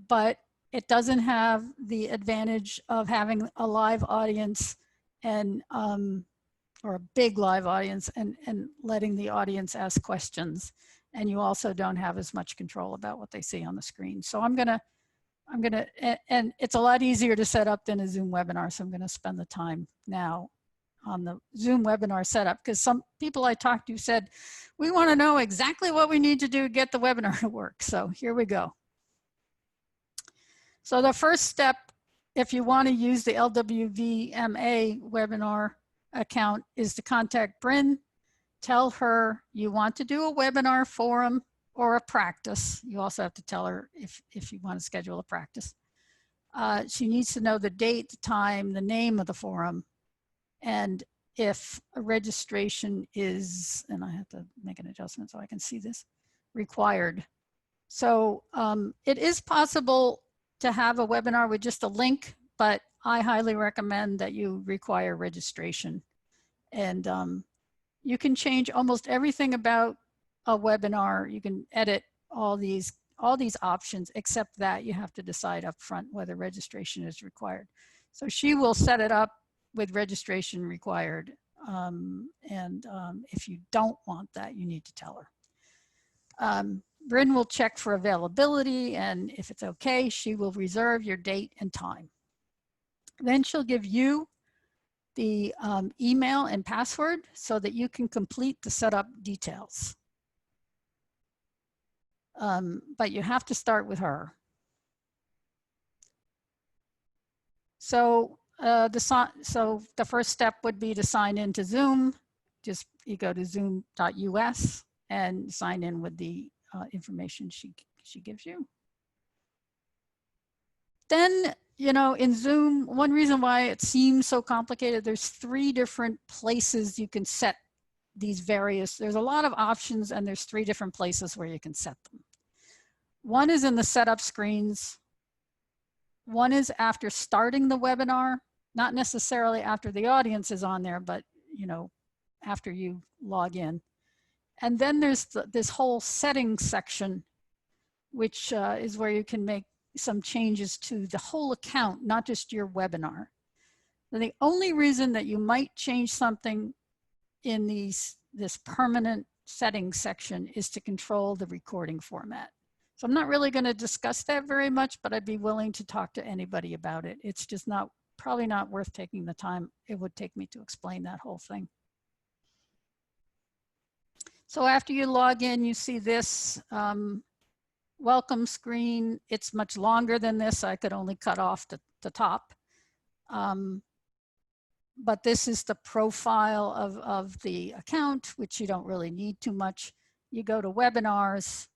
S1: but it doesn't have the advantage of having a live audience and or a big live audience and letting the audience ask questions. And you also don't have as much control about what they see on the screen. So I'm gonna, and it's a lot easier to set up than a Zoom webinar. So I'm gonna spend the time now the Zoom webinar setup, because some people I talked to said, we want to know exactly what we need to do to get the webinar to work. So here we go. So the first step, if you want to use the LWVMA webinar account, is to contact Bryn. Tell her you want to do a webinar forum or a practice. You also have to tell her if you want to schedule a practice. She needs to know the date, the time, the name of the forum, and if a registration is, and I have to make an adjustment so I can see this, required. So it is possible to have a webinar with just a link, but I highly recommend that you require registration. And you can change almost everything about a webinar. You can edit all these options, except that you have to decide up front whether registration is required. So she will set it up with registration required. If you don't want that, you need to tell her. Bryn will check for availability, and if it's okay, she will reserve your date and time. Then she'll give you the email and password so that you can complete the setup details. But you have to start with her. So the first step would be to sign into Zoom. Just you go to zoom.us and sign in with the information she gives you. Then, you know, in Zoom, one reason why it seems so complicated, there's 3 different places you can set these various, there's a lot of options, and there's 3 different places where you can set them. One is in the setup screens. One is after starting the webinar, not necessarily after the audience is on there, but, you know, after you log in. And then there's this whole settings section, which is where you can make some changes to the whole account, not just your webinar. And the only reason that you might change something in this permanent settings section is to control the recording format. So I'm not really going to discuss that very much, but I'd be willing to talk to anybody about it. It's just probably not worth taking the time it would take me to explain that whole thing. So after you log in, you see this welcome screen. It's much longer than this. I could only cut off the top. But this is the profile of the account, which you don't really need too much. You go to webinars,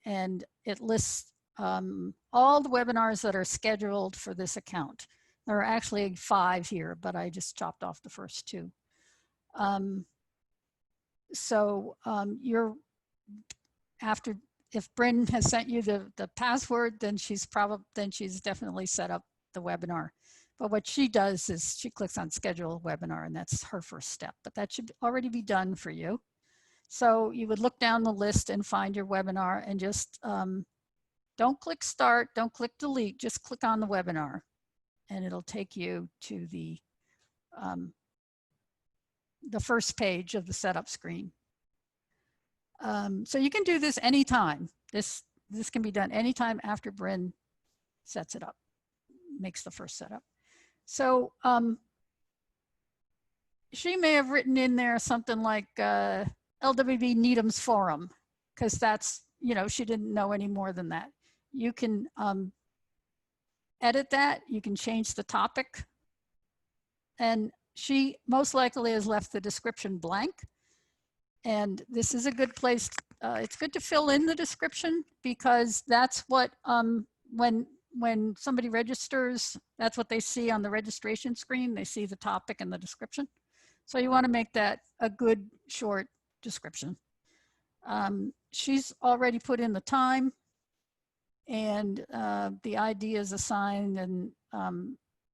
S1: and it lists all the webinars that are scheduled for this account. There are actually 5 here, but I just chopped off the first 2. If Bryn has sent you the password, then she's definitely set up the webinar. But what she does is she clicks on schedule webinar, and that's her first step, but that should already be done for you. So you would look down the list and find your webinar, and just don't click start, don't click delete, just click on the webinar, and it'll take you to the first page of the setup screen. So you can do this anytime. This can be done anytime after Bryn sets it up, makes the first setup. So she may have written in there something like LWB Needham's forum, because that's, you know, she didn't know any more than that. You can edit that. You can change the topic. And she most likely has left the description blank. And this is a good place. It's good to fill in the description, because that's what, when somebody registers, that's what they see on the registration screen. They see the topic and the description. So you want to make that a good short description. She's already put in the time, and the ID is assigned, and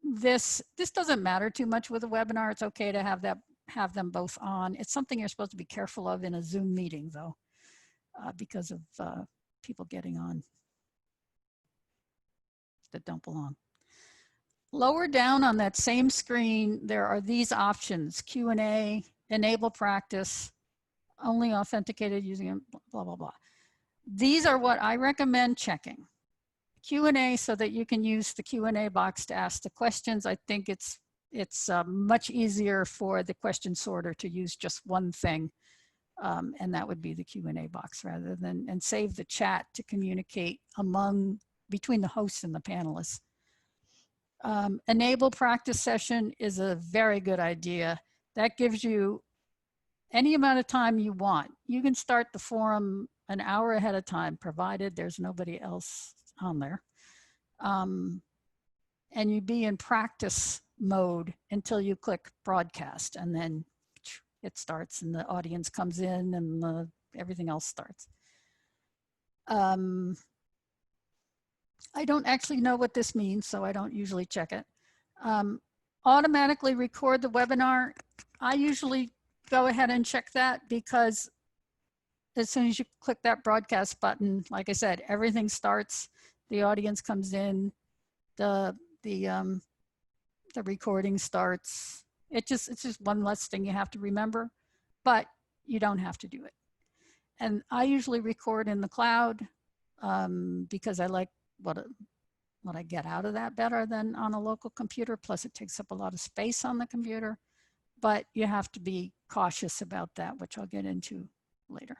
S1: this doesn't matter too much with a webinar. It's okay to have them both on. It's something you're supposed to be careful of in a Zoom meeting, though, because of people getting on that don't belong. Lower down on that same screen, there are these options: Q&A, enable practice, only authenticated using blah, blah, blah. These are what I recommend checking. Q&A, so that you can use the Q&A box to ask the questions. I think it's It's much easier for the question sorter to use just one thing, and that would be the Q&A box rather than, and save the chat to communicate between the hosts and the panelists. Enable practice session is a very good idea. That gives you any amount of time you want. You can start the forum an hour ahead of time, provided there's nobody else on there. And you'd be in practice mode until you click broadcast, and then it starts and the audience comes in and everything else starts. I don't actually know what this means, so I don't usually check it. Automatically record the webinar. I usually go ahead and check that because as soon as you click that broadcast button, like I said, everything starts, the audience comes in, the recording starts. It's just one less thing you have to remember, but you don't have to do it. And I usually record in the cloud because I like what I get out of that better than on a local computer. Plus it takes up a lot of space on the computer, but you have to be cautious about that, which I'll get into later.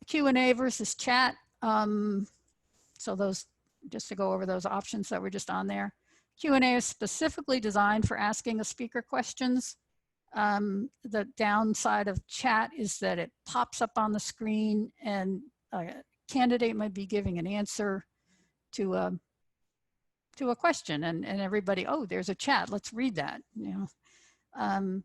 S1: Q&A versus chat. So those, just to go over those options that were just on there. Q&A is specifically designed for asking a speaker questions. The downside of chat is that it pops up on the screen and a candidate might be giving an answer to a question and everybody, oh, there's a chat, let's read that. You know,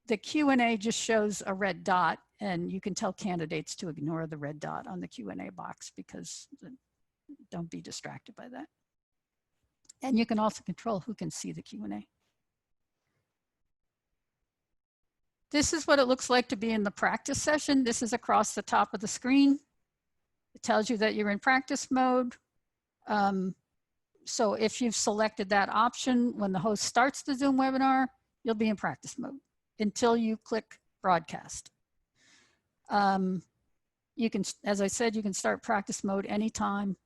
S1: the Q&A just shows a red dot, and you can tell candidates to ignore the red dot on the Q&A box because don't be distracted by that. And you can also control who can see the Q&A. This is what it looks like to be in the practice session. This is across the top of the screen. It tells you that you're in practice mode. So if you've selected that option, when the host starts the Zoom webinar, you'll be in practice mode until you click broadcast. You can, as I said, you can start practice mode anytime.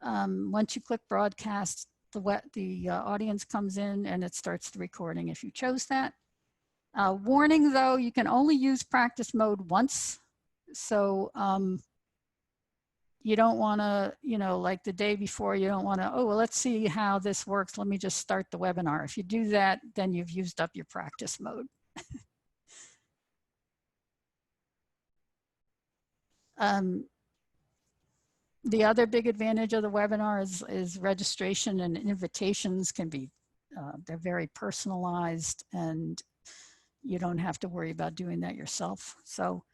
S1: Once you click broadcast, the audience comes in and it starts the recording if you chose that. Warning though, you can only use practice mode once. So you don't want to, you know, like the day before, you don't want to, oh, well, let's see how this works. Let me just start the webinar. If you do that, then you've used up your practice mode. The other big advantage of the webinar is registration and invitations can be, they're very personalized and you don't have to worry about doing that yourself. So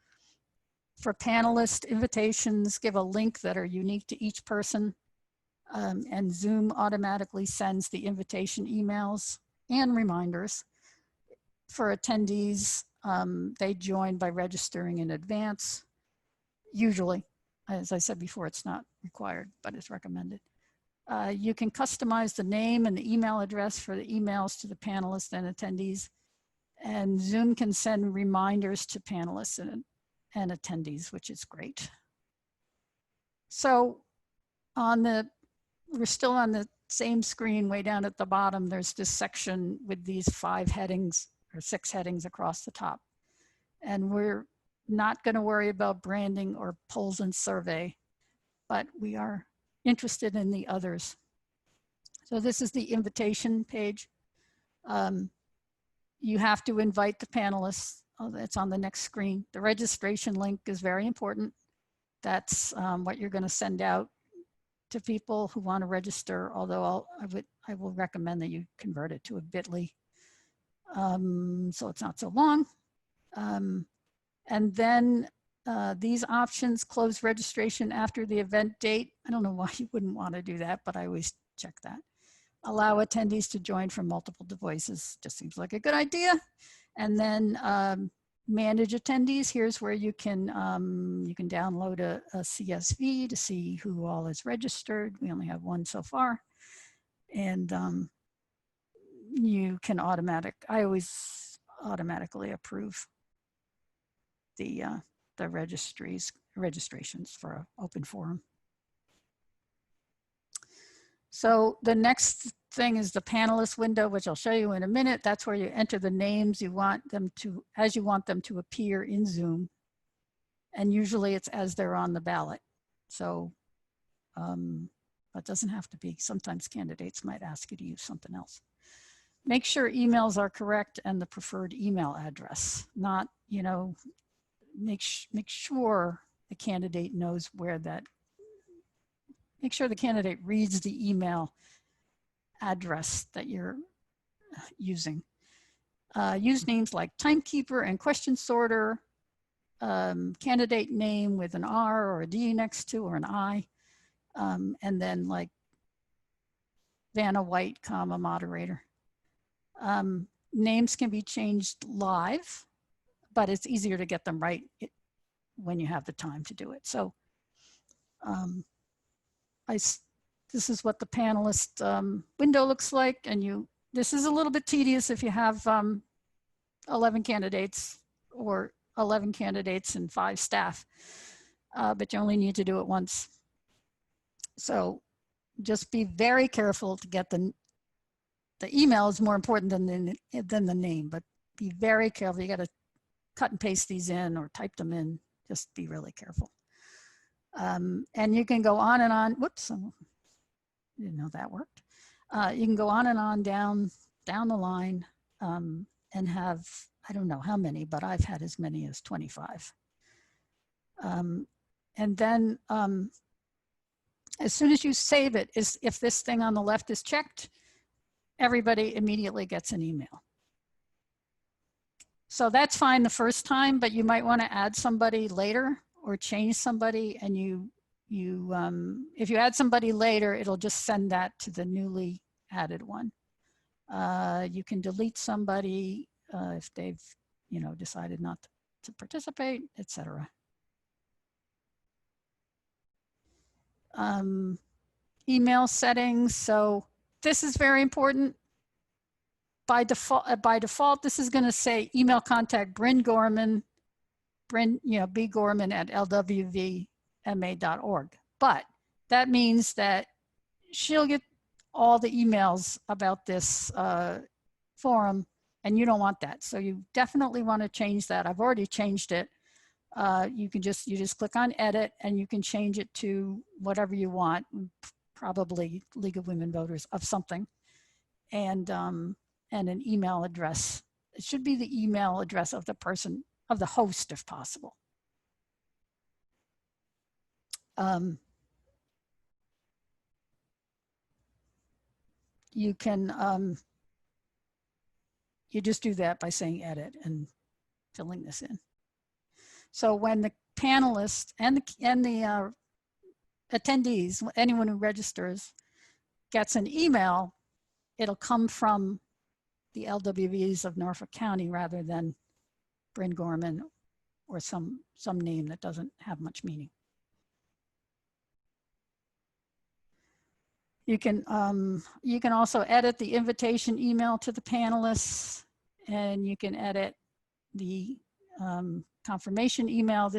S1: for panelists, invitations give a link that are unique to each person, and Zoom automatically sends the invitation emails and reminders. For attendees, they join by registering in advance. Usually, as I said before, it's not required, but it's recommended. You can customize the name and the email address for the emails to the panelists and attendees. And Zoom can send reminders to panelists and attendees, which is great. So we're still on the same screen way down at the bottom. There's this section with these 5 headings or 6 headings across the top. And we're not going to worry about branding or polls and survey, but we are interested in the others. So this is the invitation page. You have to invite the panelists. Oh, that's on the next screen. The registration link is very important. That's what you're going to send out to people who want to register, although I will recommend that you convert it to a bit.ly so it's not so long. And then these options close registration after the event date. I don't know why you wouldn't want to do that, but I always check that. Allow attendees to join from multiple devices. Just seems like a good idea. And then manage attendees. Here's where you can download a CSV to see who all is registered. We only have 1 so far. And you can I always automatically approve the registrations for an open forum. So the next thing is the panelist window, which I'll show you in a minute. That's where you enter the names you want them to, as you want them to appear in Zoom. And usually it's as they're on the ballot. So that doesn't have to be. Sometimes candidates might ask you to use something else. Make sure emails are correct and the preferred email address, not, you know, make sure the candidate knows where that, make sure the candidate reads the email address that you're using. Use names like Timekeeper and Question Sorter, candidate name with an R or a D next to or an I, and then like Vanna White, comma, moderator. Names can be changed live, but it's easier to get them right when you have the time to do it. So this is what the panelist window looks like. And this is a little bit tedious if you have 11 candidates or 11 candidates and 5 staff, but you only need to do it once. So just be very careful to get the email is more important than the name, but be very careful. You got to cut and paste these in or type them in. Just be really careful. And you can go on and on. Whoops, I didn't know that worked. You can go on and on down the line and have, I don't know how many, but I've had as many as 25. And then as soon as you save it, if this thing on the left is checked, everybody immediately gets an email. So that's fine the first time, but you might want to add somebody later or change somebody. And if you add somebody later, it'll just send that to the newly added one. You can delete somebody if they've, decided not to participate, etc. Email settings. So this is very important. By default, this is going to say email contact Bryn Gorman, B Gorman at lwvma.org. But that means that she'll get all the emails about this forum, and you don't want that. So you definitely want to change that. I've already changed it. You just click on edit and you can change it to whatever you want, probably League of Women Voters of something, and an email address. It should be the email address of the person, of the host if possible. You can, you just do that by saying edit and filling this in. So when the panelists and the attendees, anyone who registers, gets an email, it'll come from the LWVs of Norfolk County rather than Bryn Gorman or some name that doesn't have much meaning. You can also edit the invitation email to the panelists, and you can edit the confirmation email.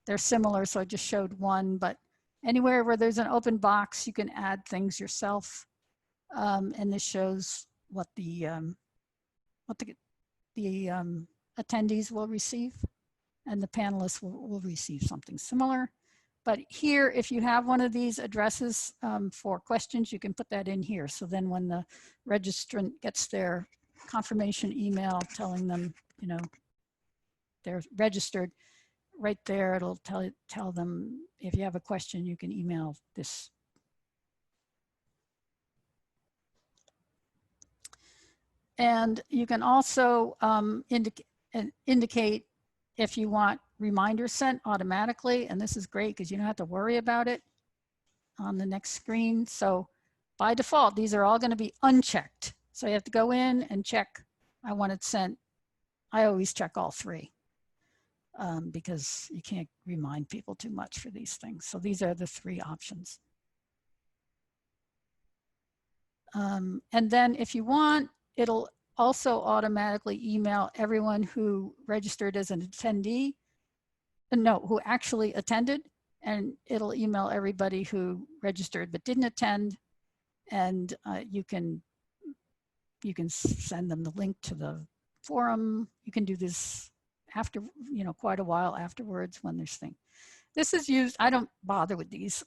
S1: They're similar, so I just showed one, but anywhere where there's an open box, you can add things yourself. And this shows what the attendees will receive, and the panelists will receive something similar. But here, if you have one of these addresses for questions, you can put that in here. So then when the registrant gets their confirmation email telling them, they're registered, right there, it'll tell them if you have a question, you can email this. And you can also indicate if you want reminders sent automatically. And this is great because you don't have to worry about it on the next screen. So by default, these are all going to be unchecked. So you have to go in and check, I want it sent. I always check all 3 because you can't remind people too much for these things. So these are the 3 options. And then if you want, it'll also automatically email everyone who registered as an attendee, who actually attended, and it'll email everybody who registered but didn't attend, and you can send them the link to the forum. You can do this after, quite a while afterwards when there's things. This is used, I don't bother with these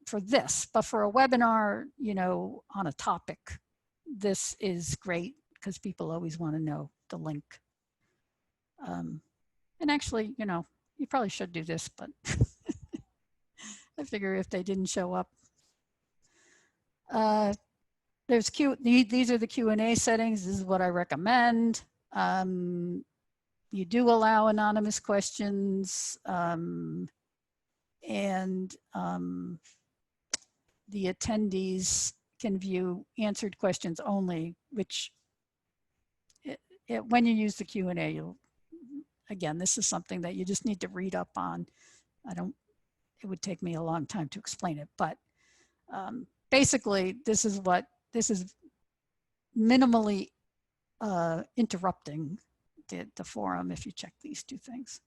S1: for this, but for a webinar, on a topic, this is great because people always want to know the link. And actually, you probably should do this, but I figure if they didn't show up. These are the Q&A settings. This is what I recommend. You do allow anonymous questions, and the attendees can view answered questions only, which when you use the Q&A, again, this is something that you just need to read up on. It would take me a long time to explain it, but basically this is minimally interrupting the forum if you check these two things.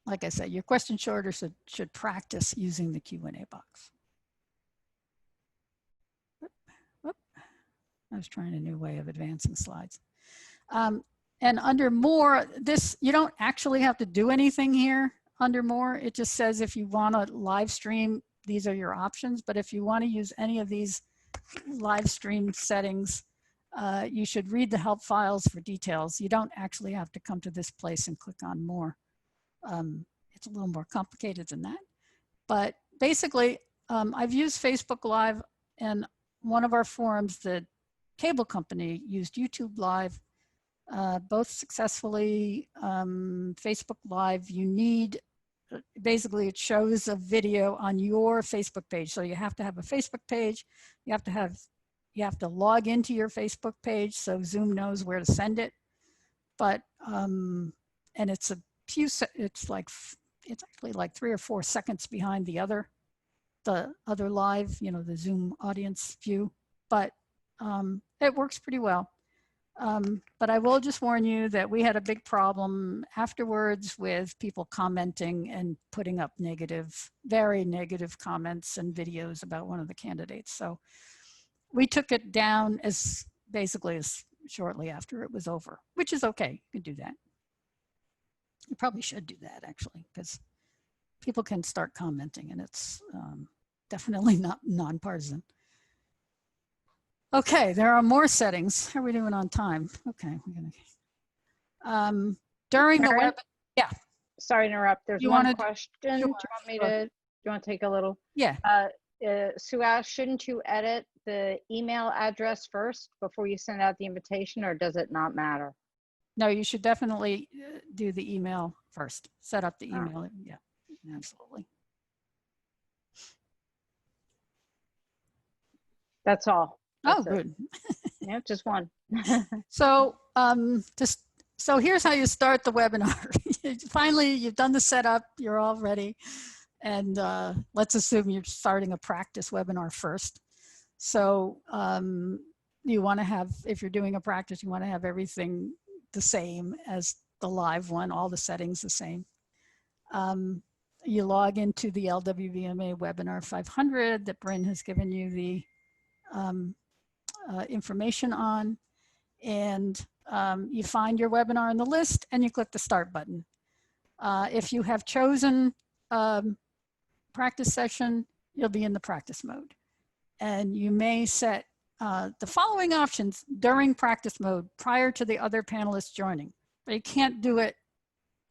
S1: Like I said, your question shorter should practice using the Q&A box. Whoop. I was trying a new way of advancing slides. And under more, you don't actually have to do anything here under more. It just says if you want to live stream, these are your options. But if you want to use any of these live stream settings, you should read the help files for details. You don't actually have to come to this place and click on more. It's a little more complicated than that. But basically, I've used Facebook Live, and one of our forums, the cable company, used YouTube Live, both successfully. Facebook Live, you need, basically it shows a video on your Facebook page. So you have to have a Facebook page. You have to log into your Facebook page so Zoom knows where to send it. But, and it's actually like 3 or 4 seconds behind the other live, the Zoom audience view, but it works pretty well. But I will just warn you that we had a big problem afterwards with people commenting and putting up very negative comments and videos about one of the candidates. So we took it down as shortly after it was over, which is okay. You can do that. You probably should do that, actually, because people can start commenting, and it's definitely not nonpartisan. Okay, there are more settings. How are we doing on time? Okay, we're gonna. During the web, yeah.
S3: Sorry to interrupt. There's one question. Do you want to take a little?
S1: Yeah.
S3: Sue asked, shouldn't you edit the email address first before you send out the invitation, or does it not matter?
S1: No, you should definitely do the email first. Set up the email. Oh. Yeah, absolutely.
S3: That's all. That's
S1: good.
S3: Yeah, just one.
S1: So so here's how you start the webinar. Finally, you've done the setup. You're all ready. And let's assume you're starting a practice webinar first. So you want to have, if you're doing a practice, you want to have everything the same as the live one, all the settings the same. You log into the LWVMA webinar 500 that Bryn has given you the information on, and you find your webinar in the list and you click the start button. If you have chosen practice session, you'll be in the practice mode, and you may set the following options during practice mode prior to the other panelists joining, but you can't do it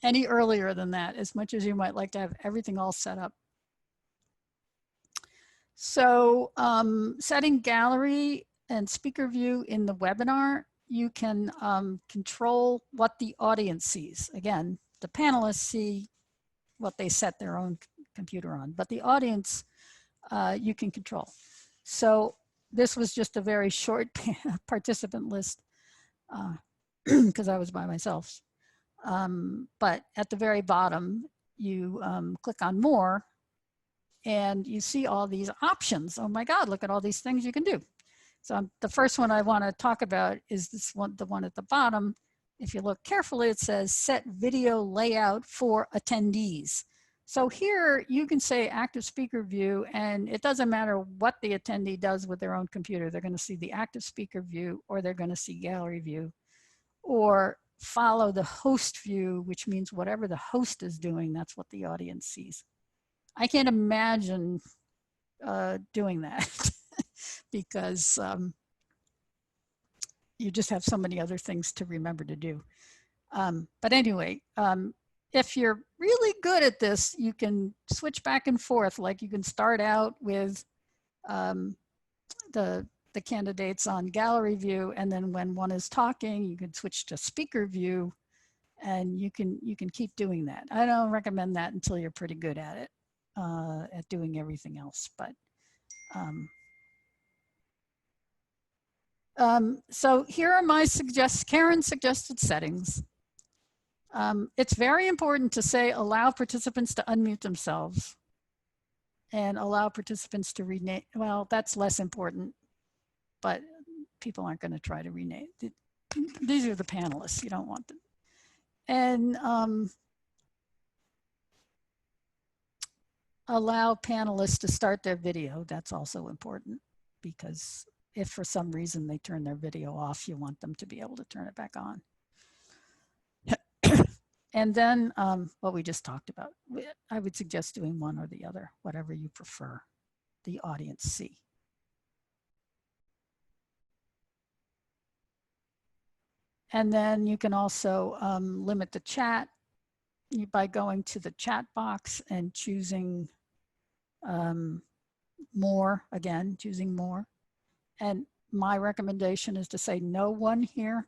S1: any earlier than that, as much as you might like to have everything all set up. So setting gallery and speaker view in the webinar, you can control what the audience sees. Again, the panelists see what they set their own computer on, but the audience you can control. So this was just a very short participant list because I was by myself. But at the very bottom, you click on more and you see all these options. Oh my God, look at all these things you can do. So the first one I want to talk about is this one, the one at the bottom. If you look carefully, it says set video layout for attendees. So here you can say active speaker view, and it doesn't matter what the attendee does with their own computer. They're going to see the active speaker view, or they're going to see gallery view, or follow the host view, which means whatever the host is doing, that's what the audience sees. I can't imagine doing that because you just have so many other things to remember to do. But anyway, if you're really good at this, you can switch back and forth. Like you can start out with the candidates on gallery view, and then when one is talking, you can switch to speaker view, and you can keep doing that. I don't recommend that until you're pretty good at it, at doing everything else. But so here are my Karen's suggested settings. It's very important to say allow participants to unmute themselves and allow participants to rename. Well, that's less important, but people aren't going to try to rename. These are the panelists. You don't want them. And allow panelists to start their video. That's also important, because if for some reason they turn their video off, you want them to be able to turn it back on. And then what we just talked about, I would suggest doing one or the other, whatever you prefer the audience see. And then you can also limit the chat by going to the chat box and choosing more, again, choosing more. And my recommendation is to say no one here,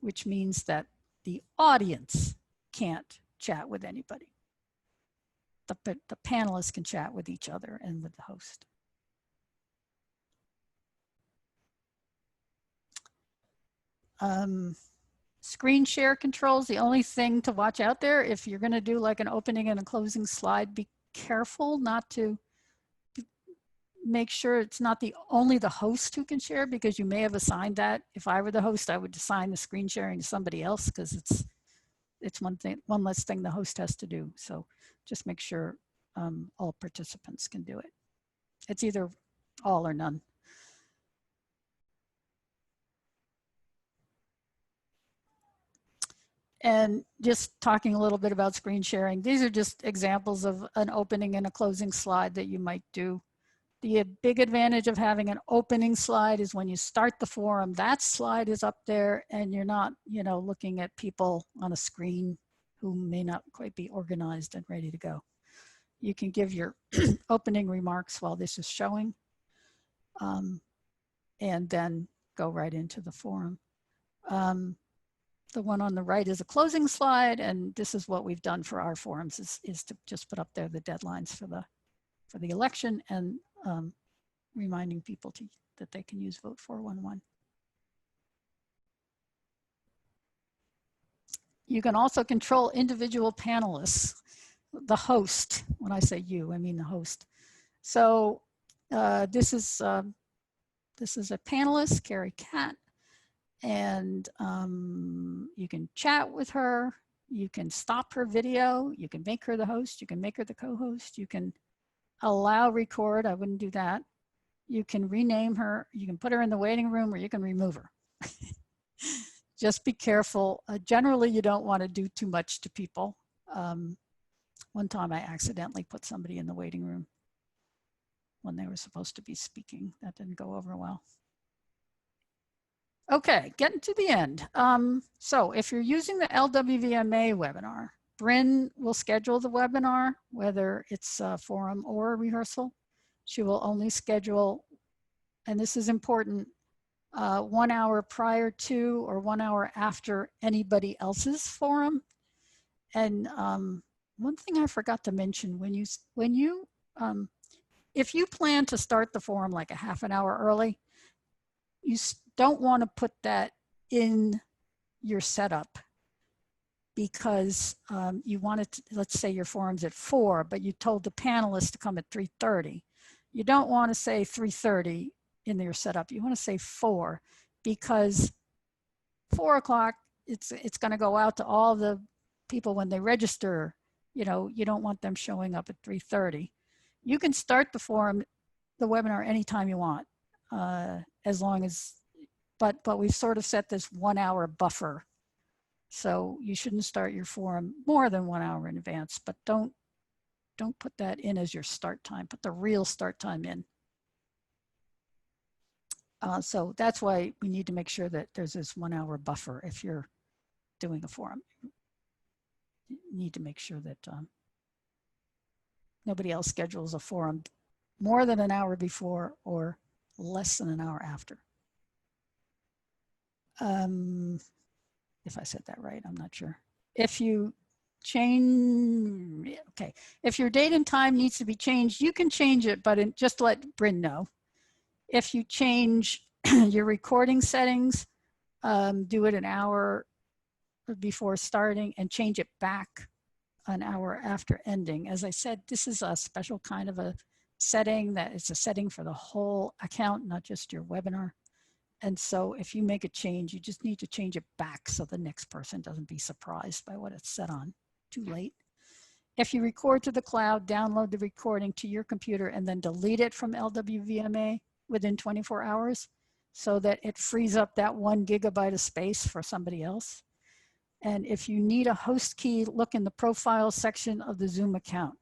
S1: which means that the audience can't chat with anybody. The panelists can chat with each other and with the host. Screen share controls, the only thing to watch out there, if you're going to do like an opening and a closing slide, be careful not to make sure it's not only the host who can share, because you may have assigned that. If I were the host, I would assign the screen sharing to somebody else, because it's one less thing the host has to do. So just make sure all participants can do it. It's either all or none. And just talking a little bit about screen sharing, these are just examples of an opening and a closing slide that you might do. The big advantage of having an opening slide is when you start the forum, that slide is up there and you're not, looking at people on a screen who may not quite be organized and ready to go. You can give your opening remarks while this is showing, and then go right into the forum. The one on the right is a closing slide, and this is what we've done for our forums is to just put up there the deadlines for the election, and reminding people that they can use Vote 411. You can also control individual panelists, the host. When I say you, I mean the host. So this is a panelist, Carrie Catt, and you can chat with her. You can stop her video. You can make her the host. You can make her the co-host. You can allow record. I wouldn't do that. You can rename her. You can put her in the waiting room, or you can remove her. Just be careful. Generally, you don't want to do too much to people. One time I accidentally put somebody in the waiting room when they were supposed to be speaking. That didn't go over well. Okay, getting to the end. So if you're using the LWVMA webinar, Bryn will schedule the webinar, whether it's a forum or a rehearsal. She will only schedule, and this is important, 1 hour prior to or 1 hour after anybody else's forum. And one thing I forgot to mention, if you plan to start the forum like a half an hour early, you don't want to put that in your setup, because you wanted to, let's say your forum's at 4, but you told the panelists to come at 3:30. You don't want to say 3:30 in your setup. You want to say 4, because 4 o'clock, it's going to go out to all the people when they register you know, you don't want them showing up at 3:30. You can start the forum, the webinar anytime you want, as long as, but we've sort of set this 1 hour buffer. So you shouldn't start your forum more than 1 hour in advance, but don't put that in as your start time. Put the real start time in. So that's why we need to make sure that there's this 1 hour buffer. If you're doing a forum, you need to make sure that nobody else schedules a forum more than an hour before or less than an hour after. If I said that right, I'm not sure. If you change, okay, if your date and time needs to be changed, you can change it, but just let Bryn know. If you change your recording settings, do it an hour before starting and change it back an hour after ending. As I said, this is a special kind of a setting that it's a setting for the whole account, not just your webinar. And so if you make a change, you just need to change it back so the next person doesn't be surprised by what it's set on too late. If you record to the cloud, download the recording to your computer and then delete it from LWVMA within 24 hours so that it frees up that 1 gigabyte of space for somebody else. And if you need a host key, look in the profile section of the Zoom account.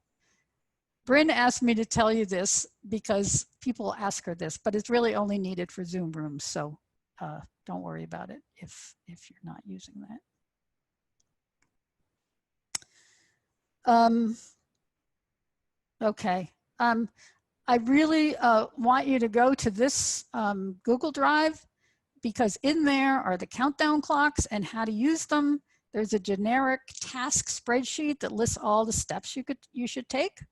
S1: Bryn asked me to tell you this because people ask her this, but it's really only needed for Zoom rooms. So don't worry about it if you're not using that. Okay. I really want you to go to this Google Drive because in there are the countdown clocks and how to use them. There's a generic task spreadsheet that lists all the steps you should take.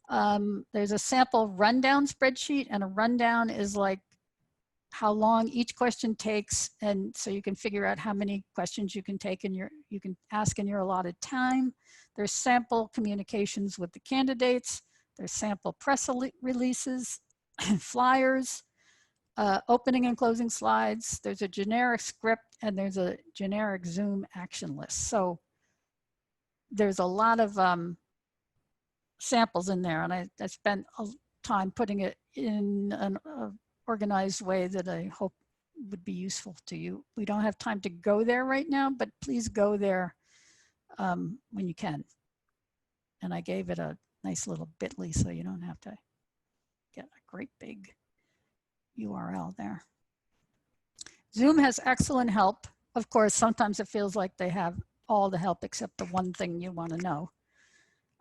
S1: There's a sample rundown spreadsheet, and a rundown is like how long each question takes, and so you can figure out how many questions you can take you can ask in your allotted time. There's sample communications with the candidates. There's sample press releases, flyers, opening and closing slides. There's a generic script, and there's a generic Zoom action list. So there's a lot of samples in there, and I spent a time putting it in an organized way that I hope would be useful to you. We don't have time to go there right now, but please go there when you can. And I gave it a nice little bit.ly so you don't have to get a great big URL there. Zoom has excellent help. Of course, sometimes it feels like they have all the help except the one thing you want to know.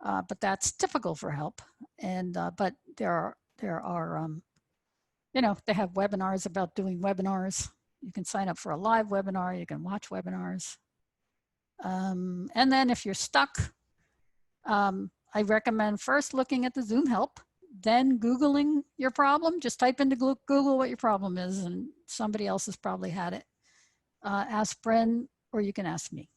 S1: But that's typical for help. And but there are you know, they have webinars about doing webinars. You can sign up for a live webinar. You can watch webinars. And then if you're stuck, I recommend first looking at the Zoom help, then Googling your problem. Just type into Google what your problem is, and somebody else has probably had it. Ask Bryn, or you can ask me.